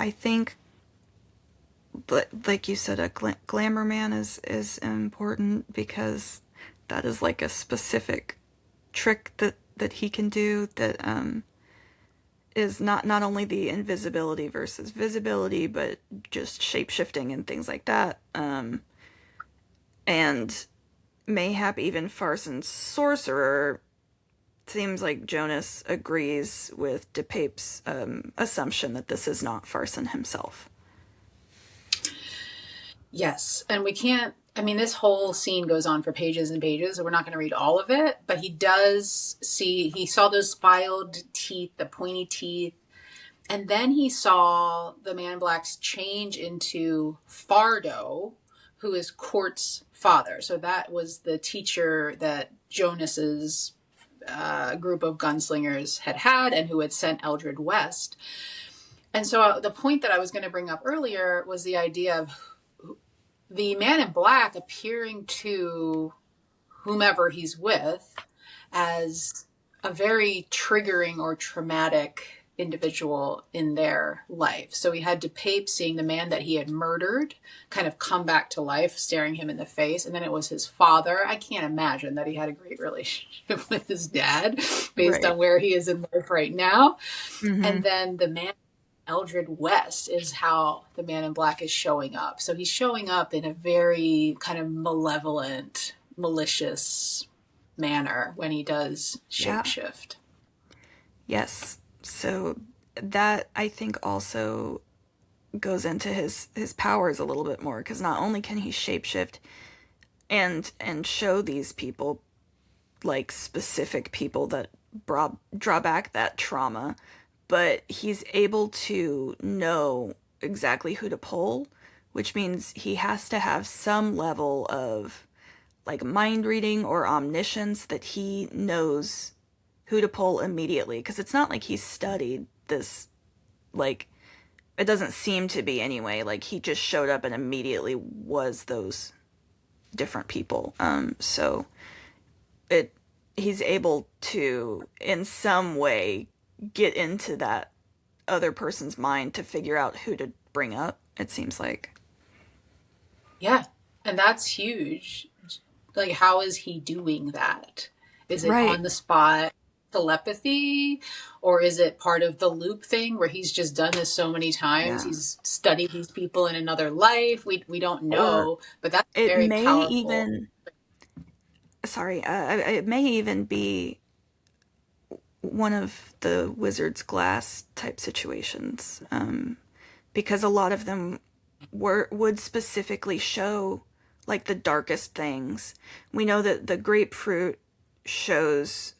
I think, like you said, a glamour man is important because that is like a specific trick that he can do that is not only the invisibility versus visibility, but just shape shifting and things like that. And mayhap even Farson's sorcerer. Seems like Jonas agrees with DePape's assumption that this is not Farson himself. Yes, and we can't. I mean, this whole scene goes on for pages and pages, so we're not going to read all of it. But he saw those filed teeth, the pointy teeth, and then he saw the man in black's change into Fardo, who is Court's father. So that was the teacher that Jonas's group of gunslingers had and who had sent Eldred West. And so the point that I was going to bring up earlier was the idea of the man in black appearing to whomever he's with as a very triggering or traumatic individual in their life. So he had DePape seeing the man that he had murdered kind of come back to life, staring him in the face. And then it was his father. I can't imagine that he had a great relationship with his dad based on where he is in life right now. Mm-hmm. And then the man, Eldred West, is how the man in black is showing up. So he's showing up in a very kind of malevolent, malicious manner when he does shapeshift. Yes. So that, I think, also goes into his powers a little bit more, because not only can he shapeshift and show these people, like specific people that draw back that trauma, but he's able to know exactly who to pull, which means he has to have some level of like mind reading or omniscience, that he knows who to pull immediately, because it's not like he's studied this, like, it doesn't seem to be anyway, like he just showed up and immediately was those different people. So he's able to in some way get into that other person's mind to figure out who to bring up, it seems like. Yeah, and that's huge. Like, how is he doing that? Is it on the spot telepathy, or is it part of the loop thing where he's just done this so many times? Yeah. He's studied these people in another life. We don't know, but that's very powerful. It may even be one of the wizard's glass type situations, because a lot of them would specifically show like the darkest things. We know that the grapefruit shows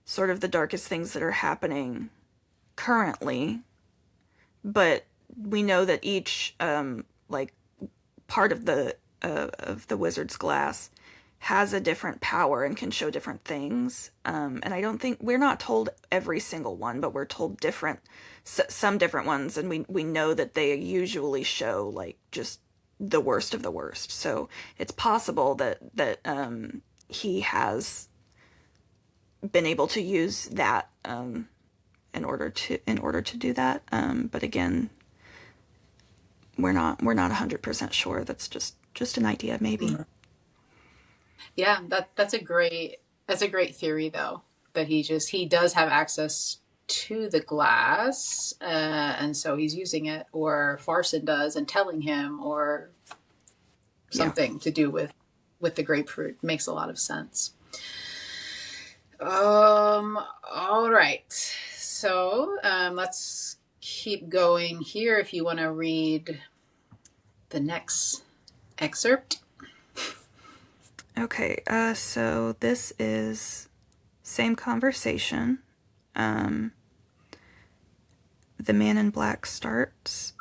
sort of the darkest things that are happening currently, but we know that each like part of the wizard's glass has a different power and can show different things. And I don't think we're not told every single one, but we're told some different ones, and we know that they usually show like just the worst of the worst. So it's possible that he has been able to use that in order to do that. But again, we're not 100% sure. That's just an idea, maybe. Yeah, that's a great theory though, that he does have access to the glass, and so he's using it, or Farson does and telling him, or something to do with with the grapefruit. Makes a lot of sense. All right. So let's keep going here if you want to read the next excerpt. Okay, so this is same conversation. The man in black starts.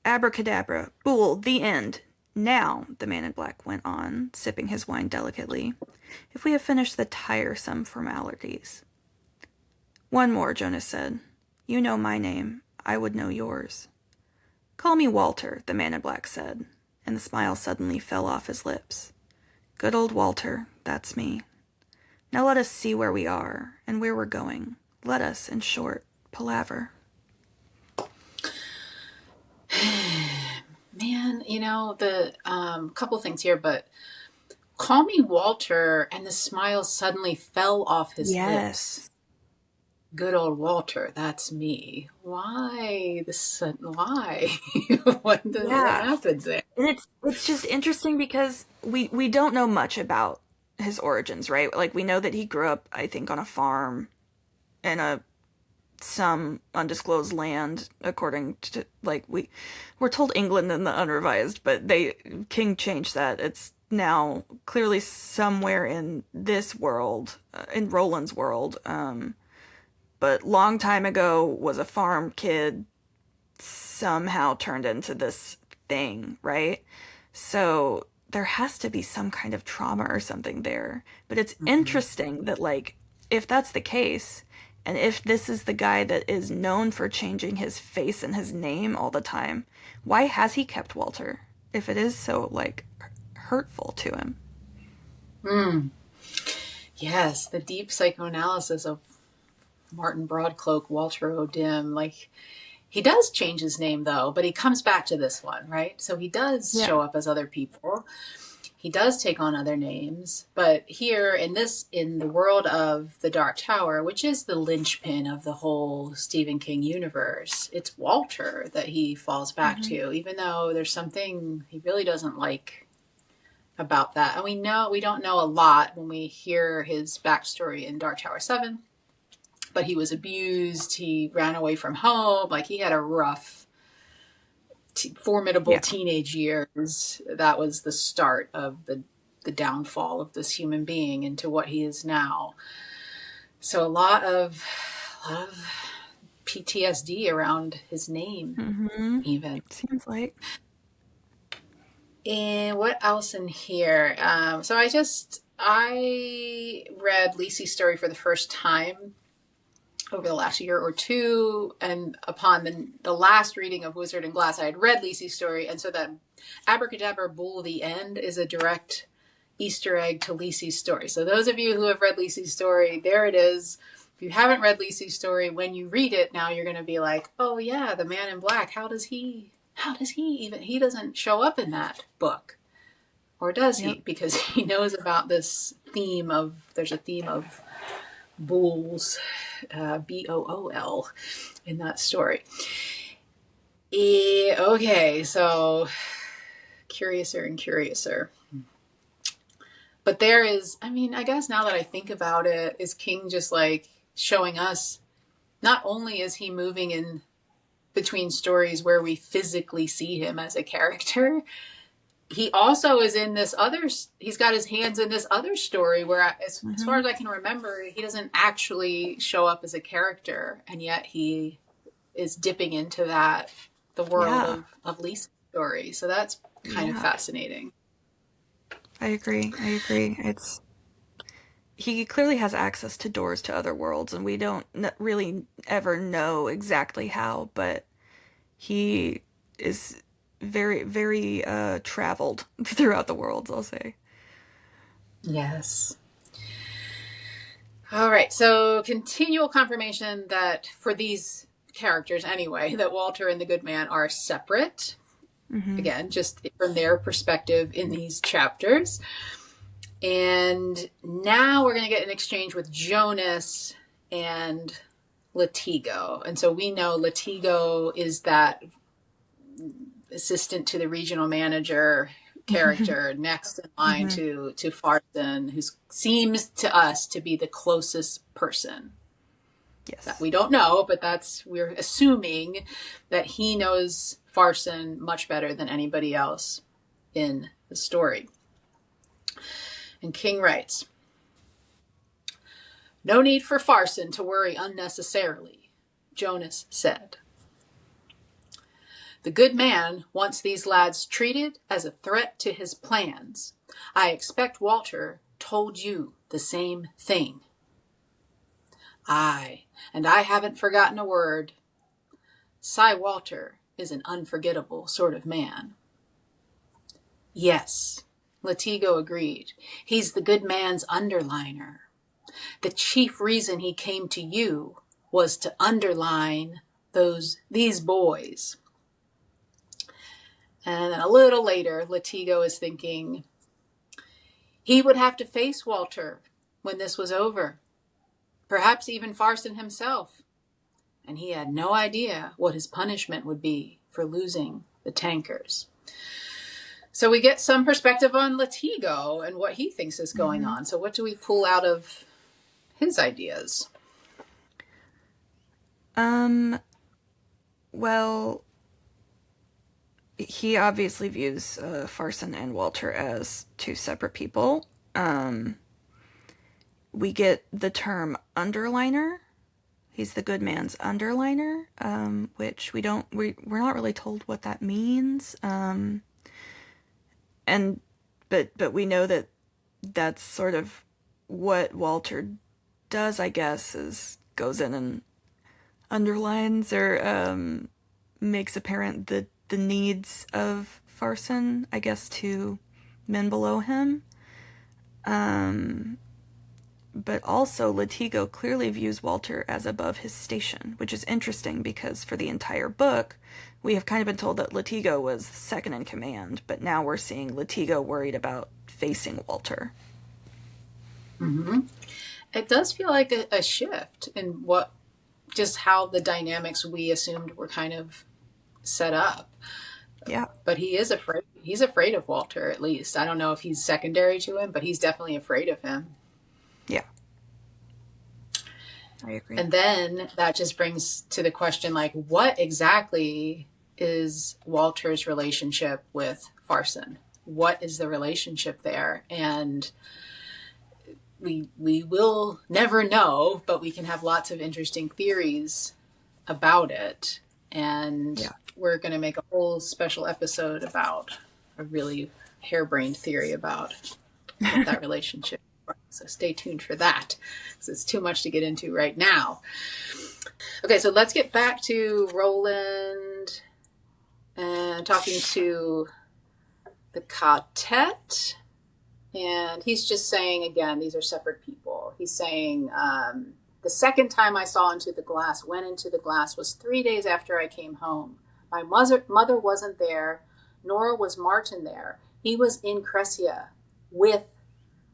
Abracadabra, Boole, the end. Now, the man in black went on, sipping his wine delicately, if we have finished the tiresome formalities. One more, Jonas said. You know my name. I would know yours. Call me Walter, the man in black said, and the smile suddenly fell off his lips. Good old Walter, that's me. Now let us see where we are and where we're going. Let us, in short, palaver. Man, the couple things here, but call me Walter, and the smile suddenly fell off his lips. Good old Walter, that's me. Why why? What happened there? And it's just interesting because we don't know much about his origins, right? Like, we know that he grew up, I think, on a farm in some undisclosed land, according to, like, we're told England in the unrevised, but King changed that. It's now clearly somewhere in this world, in Roland's world, but long time ago was a farm kid, somehow turned into this thing, right? So there has to be some kind of trauma or something there. But it's interesting that, like, if that's the case, and if this is the guy that is known for changing his face and his name all the time, why has he kept Walter? If it is so, like, hurtful to him. Yes, the deep psychoanalysis of Martin Broadcloak, Walter O'Dim. Like, he does change his name, though, but he comes back to this one, right? So he does show up as other people. He does take on other names, but here in the world of the Dark Tower, which is the linchpin of the whole Stephen King universe, it's Walter that he falls back to, even though there's something he really doesn't like about that. And we don't know a lot when we hear his backstory in Dark Tower 7, but he was abused. He ran away from home. Like, he had a rough, formidable teenage years. That was the start of the downfall of this human being into what he is now. So a lot of PTSD around his name, even. It seems like. And what else in here? So I read Lisey's story for the first time over the last year or two, and upon the last reading of Wizard and Glass, I had read Lisey's story, and so that Abracadabra, Boole, the end is a direct Easter egg to Lisey's story. So those of you who have read Lisey's story, there it is. If you haven't read Lisey's story, when you read it now, you're going to be like, oh yeah, the man in black, how does he even, he doesn't show up in that book. Or does he? Because he knows about this there's a theme of Bools, Bool, in that story. Okay, so curiouser and curiouser. But there is, I guess now that I think about it, is King just like showing us, not only is he moving in between stories where we physically see him as a character, he also is in this he's got his hands in this other story where, as far as I can remember, he doesn't actually show up as a character, and yet he is dipping into the world of Lisey's story. So that's kind of fascinating. I agree. He clearly has access to doors to other worlds, and we don't really ever know exactly how, but he is very, very traveled throughout the worlds, I'll say. Yes. All right, so continual confirmation that for these characters anyway, that Walter and the Good Man are separate. Again, just from their perspective in these chapters. And now we're going to get an exchange with Jonas and Latigo. And so we know Latigo is that assistant to the regional manager, character next in line Hmm. to Farson, who seems to us to be the closest person that Yes. we don't know, but we're assuming that he knows Farson much better than anybody else in the story. And King writes, "No need for Farson to worry unnecessarily," Jonas said. "The good man wants these lads treated as a threat to his plans. I expect Walter told you the same thing." "Aye, and I haven't forgotten a word. Cy Walter is an unforgettable sort of man." "Yes," Latigo agreed. "He's the good man's underliner. The chief reason he came to you was to underline these boys." And then a little later, Latigo is thinking, he would have to face Walter when this was over, perhaps even Farson himself, and he had no idea what his punishment would be for losing the tankers. So we get some perspective on Latigo and what he thinks is going Hmm. on. So what do we pull out of his ideas? Um, well, he obviously views Farson and Walter as two separate people. Um, we get the term underliner. He's the good man's underliner, which we're not really told what that means. And but we know that that's sort of what Walter does, I guess, is goes in and underlines or makes apparent the needs of Farson, I guess, to men below him. Um, but also, Latigo clearly views Walter as above his station, which is interesting because for the entire book, we have kind of been told that Latigo was second in command, but now we're seeing Latigo worried about facing Walter. Mm-hmm. It does feel like a shift in just how the dynamics we assumed were kind of set up. Yeah, But he is afraid. He's afraid of Walter, at least. I don't know if he's secondary to him, but he's definitely afraid of him. yeah, I agree. And then that just brings to the question, like, what exactly is Walter's relationship with Farson? What is the relationship there? And we will never know, but we can have lots of interesting theories about it. And Yeah. we're going to make a whole special episode about a really harebrained theory about what that relationship is. So stay tuned for that, because it's too much to get into right now. Okay, so let's get back to Roland and talking to the quartet. And he's just saying, again, these are separate people. He's saying, the second time I went into the glass, was 3 days after I came home. My mother wasn't there, nor was Martin there. He was in Crescia with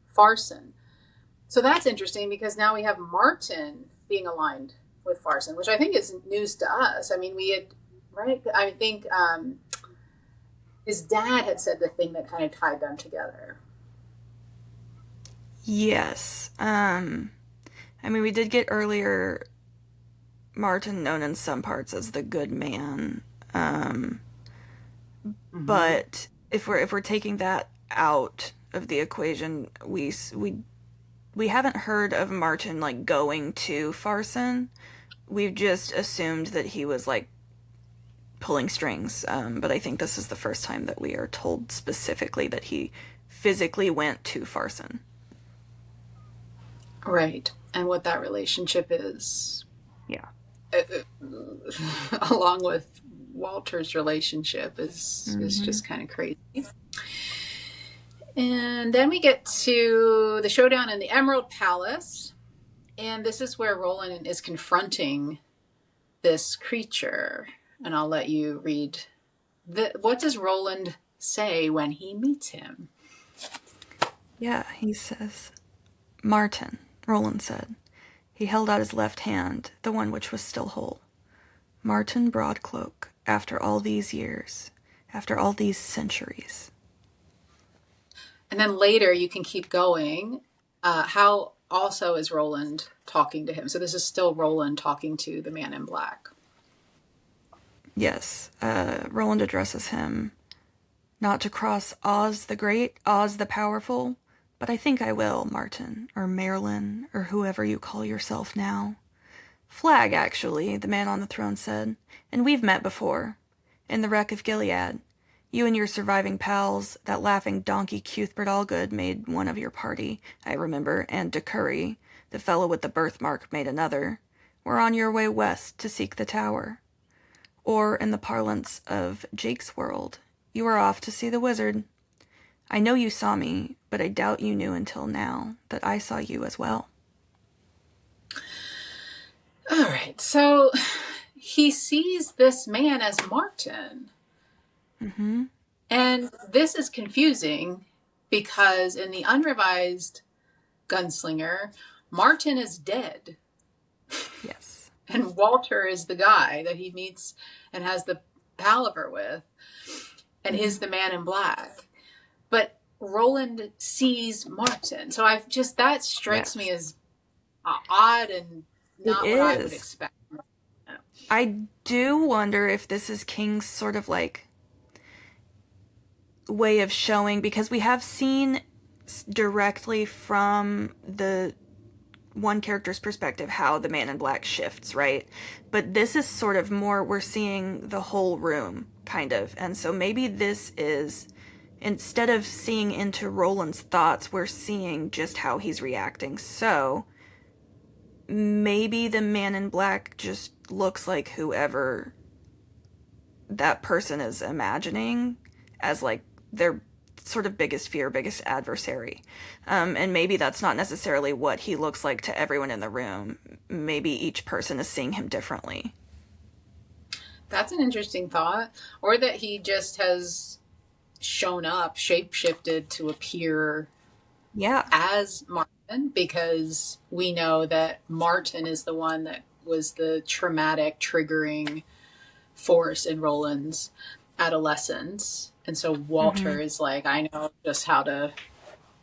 Farson. So that's interesting because now we have Martin being aligned with Farson, which I think is news to us. I mean, we had, right? I think his dad had said the thing that kind of tied them together. Yes. I mean, we did get earlier Martin known in some parts as the good man. Um, Mm-hmm. but if we're taking that out of the equation, we haven't heard of Martin like going to Farson. We've just assumed that he was like pulling strings. But I think this is the first time that we are told specifically that he physically went to Farson. Right. And what that relationship is, Yeah. along with Walter's relationship, is Mm-hmm. just kind of crazy. And then we get to the showdown in the Emerald Palace. And this is where Roland is confronting this creature. And I'll let you read. What does Roland say when he meets him? Yeah, he says, Martin, Roland said. He held out his left hand, the one which was still whole. Martin Broadcloak, after all these years, after all these centuries. And then later you can keep going. How also is Roland talking to him? So this is still Roland talking to the man in black. Yes, Roland addresses him. Not to cross Oz the Great, Oz the Powerful, but I think I will, Martin, or Merlin, or whoever you call yourself now. Flag, actually, the man on the throne said, and we've met before. In the wreck of Gilead. You and your surviving pals, that laughing donkey Cuthbert Allgood made one of your party, I remember, and De Curry, the fellow with the birthmark, made another. Were on your way west to seek the tower. Or, in the parlance of Jake's world, you were off to see the wizard. I know you saw me, but I doubt you knew until now that I saw you as well. All right, so he sees this man as Martin. Mm-hmm. And this is confusing because in the unrevised Gunslinger, Martin is dead. Yes. And Walter is the guy that he meets and has the palaver with and is the man in black. But Roland sees Martin. So that strikes me as odd and not what I would expect. I do wonder if this is King's sort of like way of showing, because we have seen directly from the one character's perspective how the man in black shifts, right? But this is sort of more, we're seeing the whole room, kind of. And so maybe this is, instead of seeing into Roland's thoughts, we're seeing just how he's reacting. So maybe the man in black just looks like whoever that person is imagining as like their sort of biggest fear, biggest adversary. And maybe that's not necessarily what he looks like to everyone in the room. Maybe each person is seeing him differently. That's an interesting thought. Or that he just has shown up, shapeshifted to appear as Martin, because we know that Martin is the one that was the traumatic triggering force in Roland's adolescence. And so Walter is like, I know just how to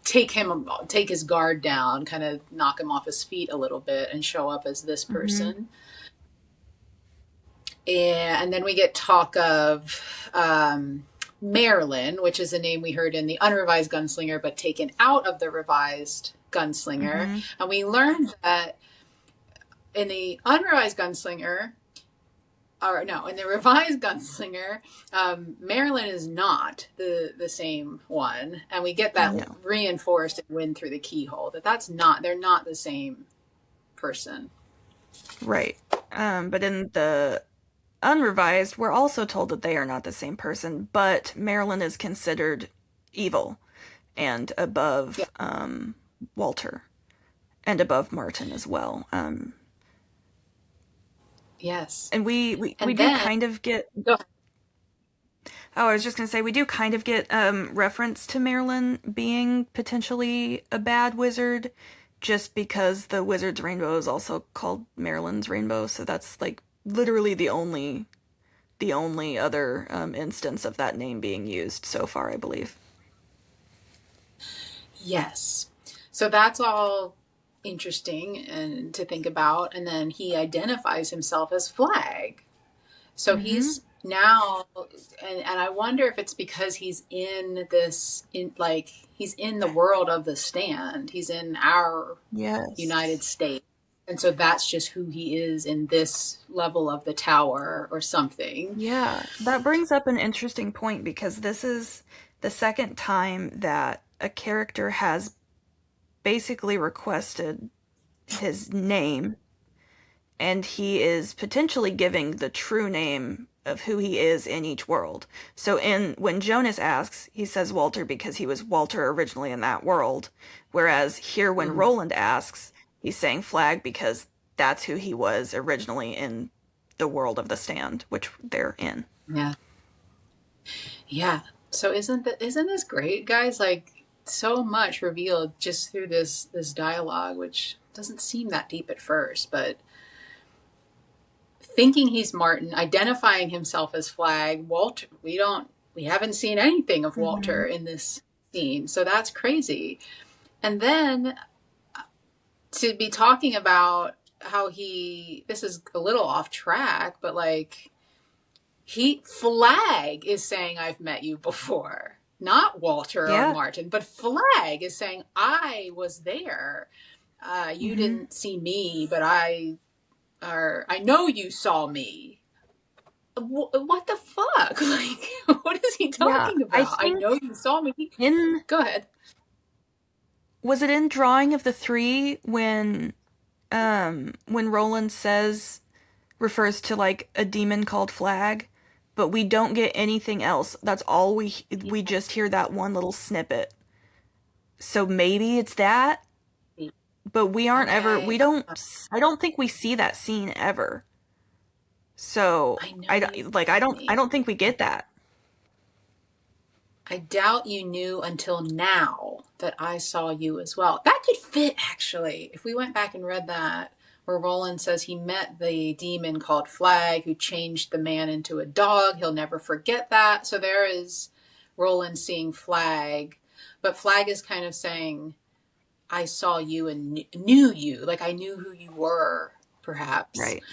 take his guard down, kind of knock him off his feet a little bit and show up as this person. And then we get talk of Merlin, which is a name we heard in the unrevised Gunslinger, but taken out of the revised Gunslinger. And we learned that in the unrevised Gunslinger, in the revised Gunslinger, Merlin is not the same one, and we get that reinforced in Wind Through the Keyhole, they're not the same person. Right. But in the unrevised, we're also told that they are not the same person, but Merlin is considered evil and above Walter and above Martin as well. Yes. And we do kind of get... I was just going to say, we do kind of get reference to Merlin being potentially a bad wizard, just because the wizard's rainbow is also called Merlin's rainbow, so that's like literally the only other instance of that name being used so far, I believe. Yes. So that's all interesting and to think about. And then he identifies himself as Flag. So he's now, and I wonder if it's because he's in the world of the Stand. He's in our United States. And so that's just who he is in this level of the tower or something. Yeah, that brings up an interesting point, because this is the second time that a character has basically requested his name, and he is potentially giving the true name of who he is in each world. So when Jonas asks, he says Walter because he was Walter originally in that world, whereas here when Roland asks, he's saying Flag because that's who he was originally in the world of the Stand, which they're in. Yeah. So isn't this great, guys? Like, so much revealed just through this dialogue, which doesn't seem that deep at first, but thinking he's Martin, identifying himself as Flag, Walter. We haven't seen anything of Walter in this scene. So that's crazy. And then to be talking about how this is a little off track, but like Flag is saying, I've met you before. Not Walter or Yeah. Martin, but Flag is saying, I was there. You Mm-hmm. didn't see me, but I know you saw me. What the fuck? Like, what is he Yeah. talking I about? I think know you saw me. in Go ahead. was it in Drawing of the Three when Roland refers to like a demon called Flag, but we don't get anything else. That's all we just hear that one little snippet. So maybe it's that, but we Okay. don't I don't think we see that scene ever. So I know you I me. don't think we get that. I doubt you knew until now that I saw you as well. That could fit, actually. If we went back and read that, where Roland says he met the demon called Flag who changed the man into a dog. He'll never forget that. So there is Roland seeing Flag, but Flag is kind of saying, I saw you and knew you. Like I knew who you were, perhaps. Right.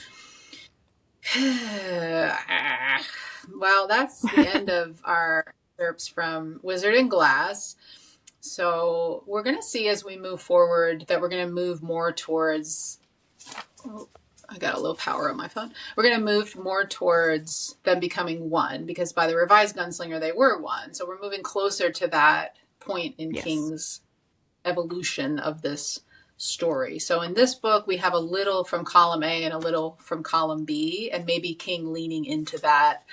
Well, that's the end of our excerpts from Wizard and Glass. So we're going to see as we move forward that we're going to move more towards. Oh, I got a little power on my phone. We're going to move more towards them becoming one because by the revised Gunslinger, they were one. So we're moving closer to that point in Yes. King's evolution of this story. So in this book, we have a little from column A and a little from column B, and maybe King leaning into that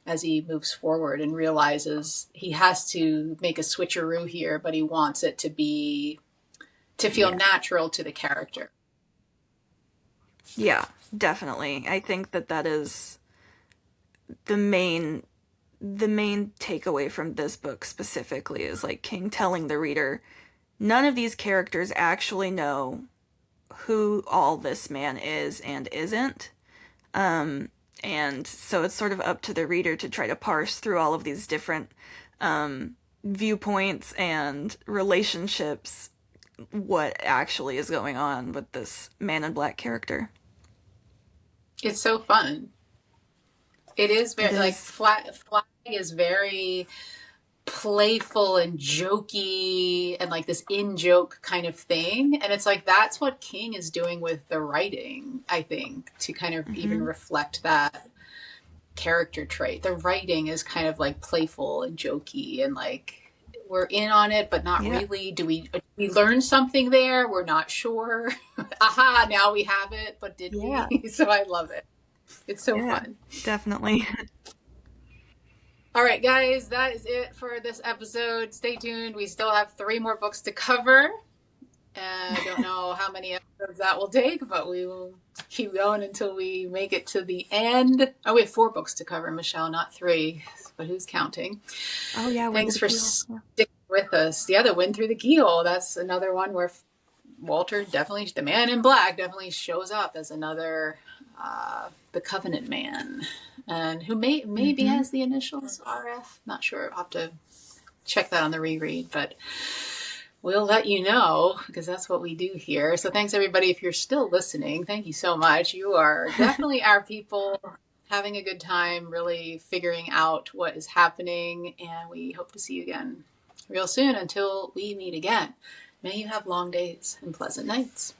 as he moves forward and realizes he has to make a switcheroo here, but he wants it to feel Yeah. natural to the character. Yeah, definitely. I think that is the main takeaway from this book specifically is like King telling the reader none of these characters actually know who all this man is and isn't. And so it's sort of up to the reader to try to parse through all of these different viewpoints and relationships what actually is going on with this man in black character. It's so fun. It is It very like is. Flag is very playful and jokey and like this in joke kind of thing. And it's like that's what King is doing with the writing, I think, to kind of even Mm-hmm. reflect that character trait. The writing is kind of like playful and jokey and like we're in on it, but not Yeah. really. Do we learn something there? We're not sure. Aha, now we have it, but did Yeah. we? So I love it. It's so Yeah. fun. Definitely. All right, guys, that is it for this episode. Stay tuned. We still have 3 more books to cover. And I don't know how many episodes that will take, but we will keep going until we make it to the end. Oh, we have 4 books to cover, Michelle, not 3. But who's counting? Oh yeah, Wind Thanks of the for Keel. Yeah. sticking with us. The other Wind Through the Keel. That's another one where Walter definitely, the man in black, definitely shows up as another, the Covenant man, and who maybe Mm-hmm. has the initials RF. Not sure. I'll have to check that on the reread, but we'll let you know because that's what we do here. So thanks everybody if you're still listening. Thank you so much. You are definitely our people having a good time, really figuring out what is happening, and we hope to see you again real soon. Until we meet again, may you have long days and pleasant nights.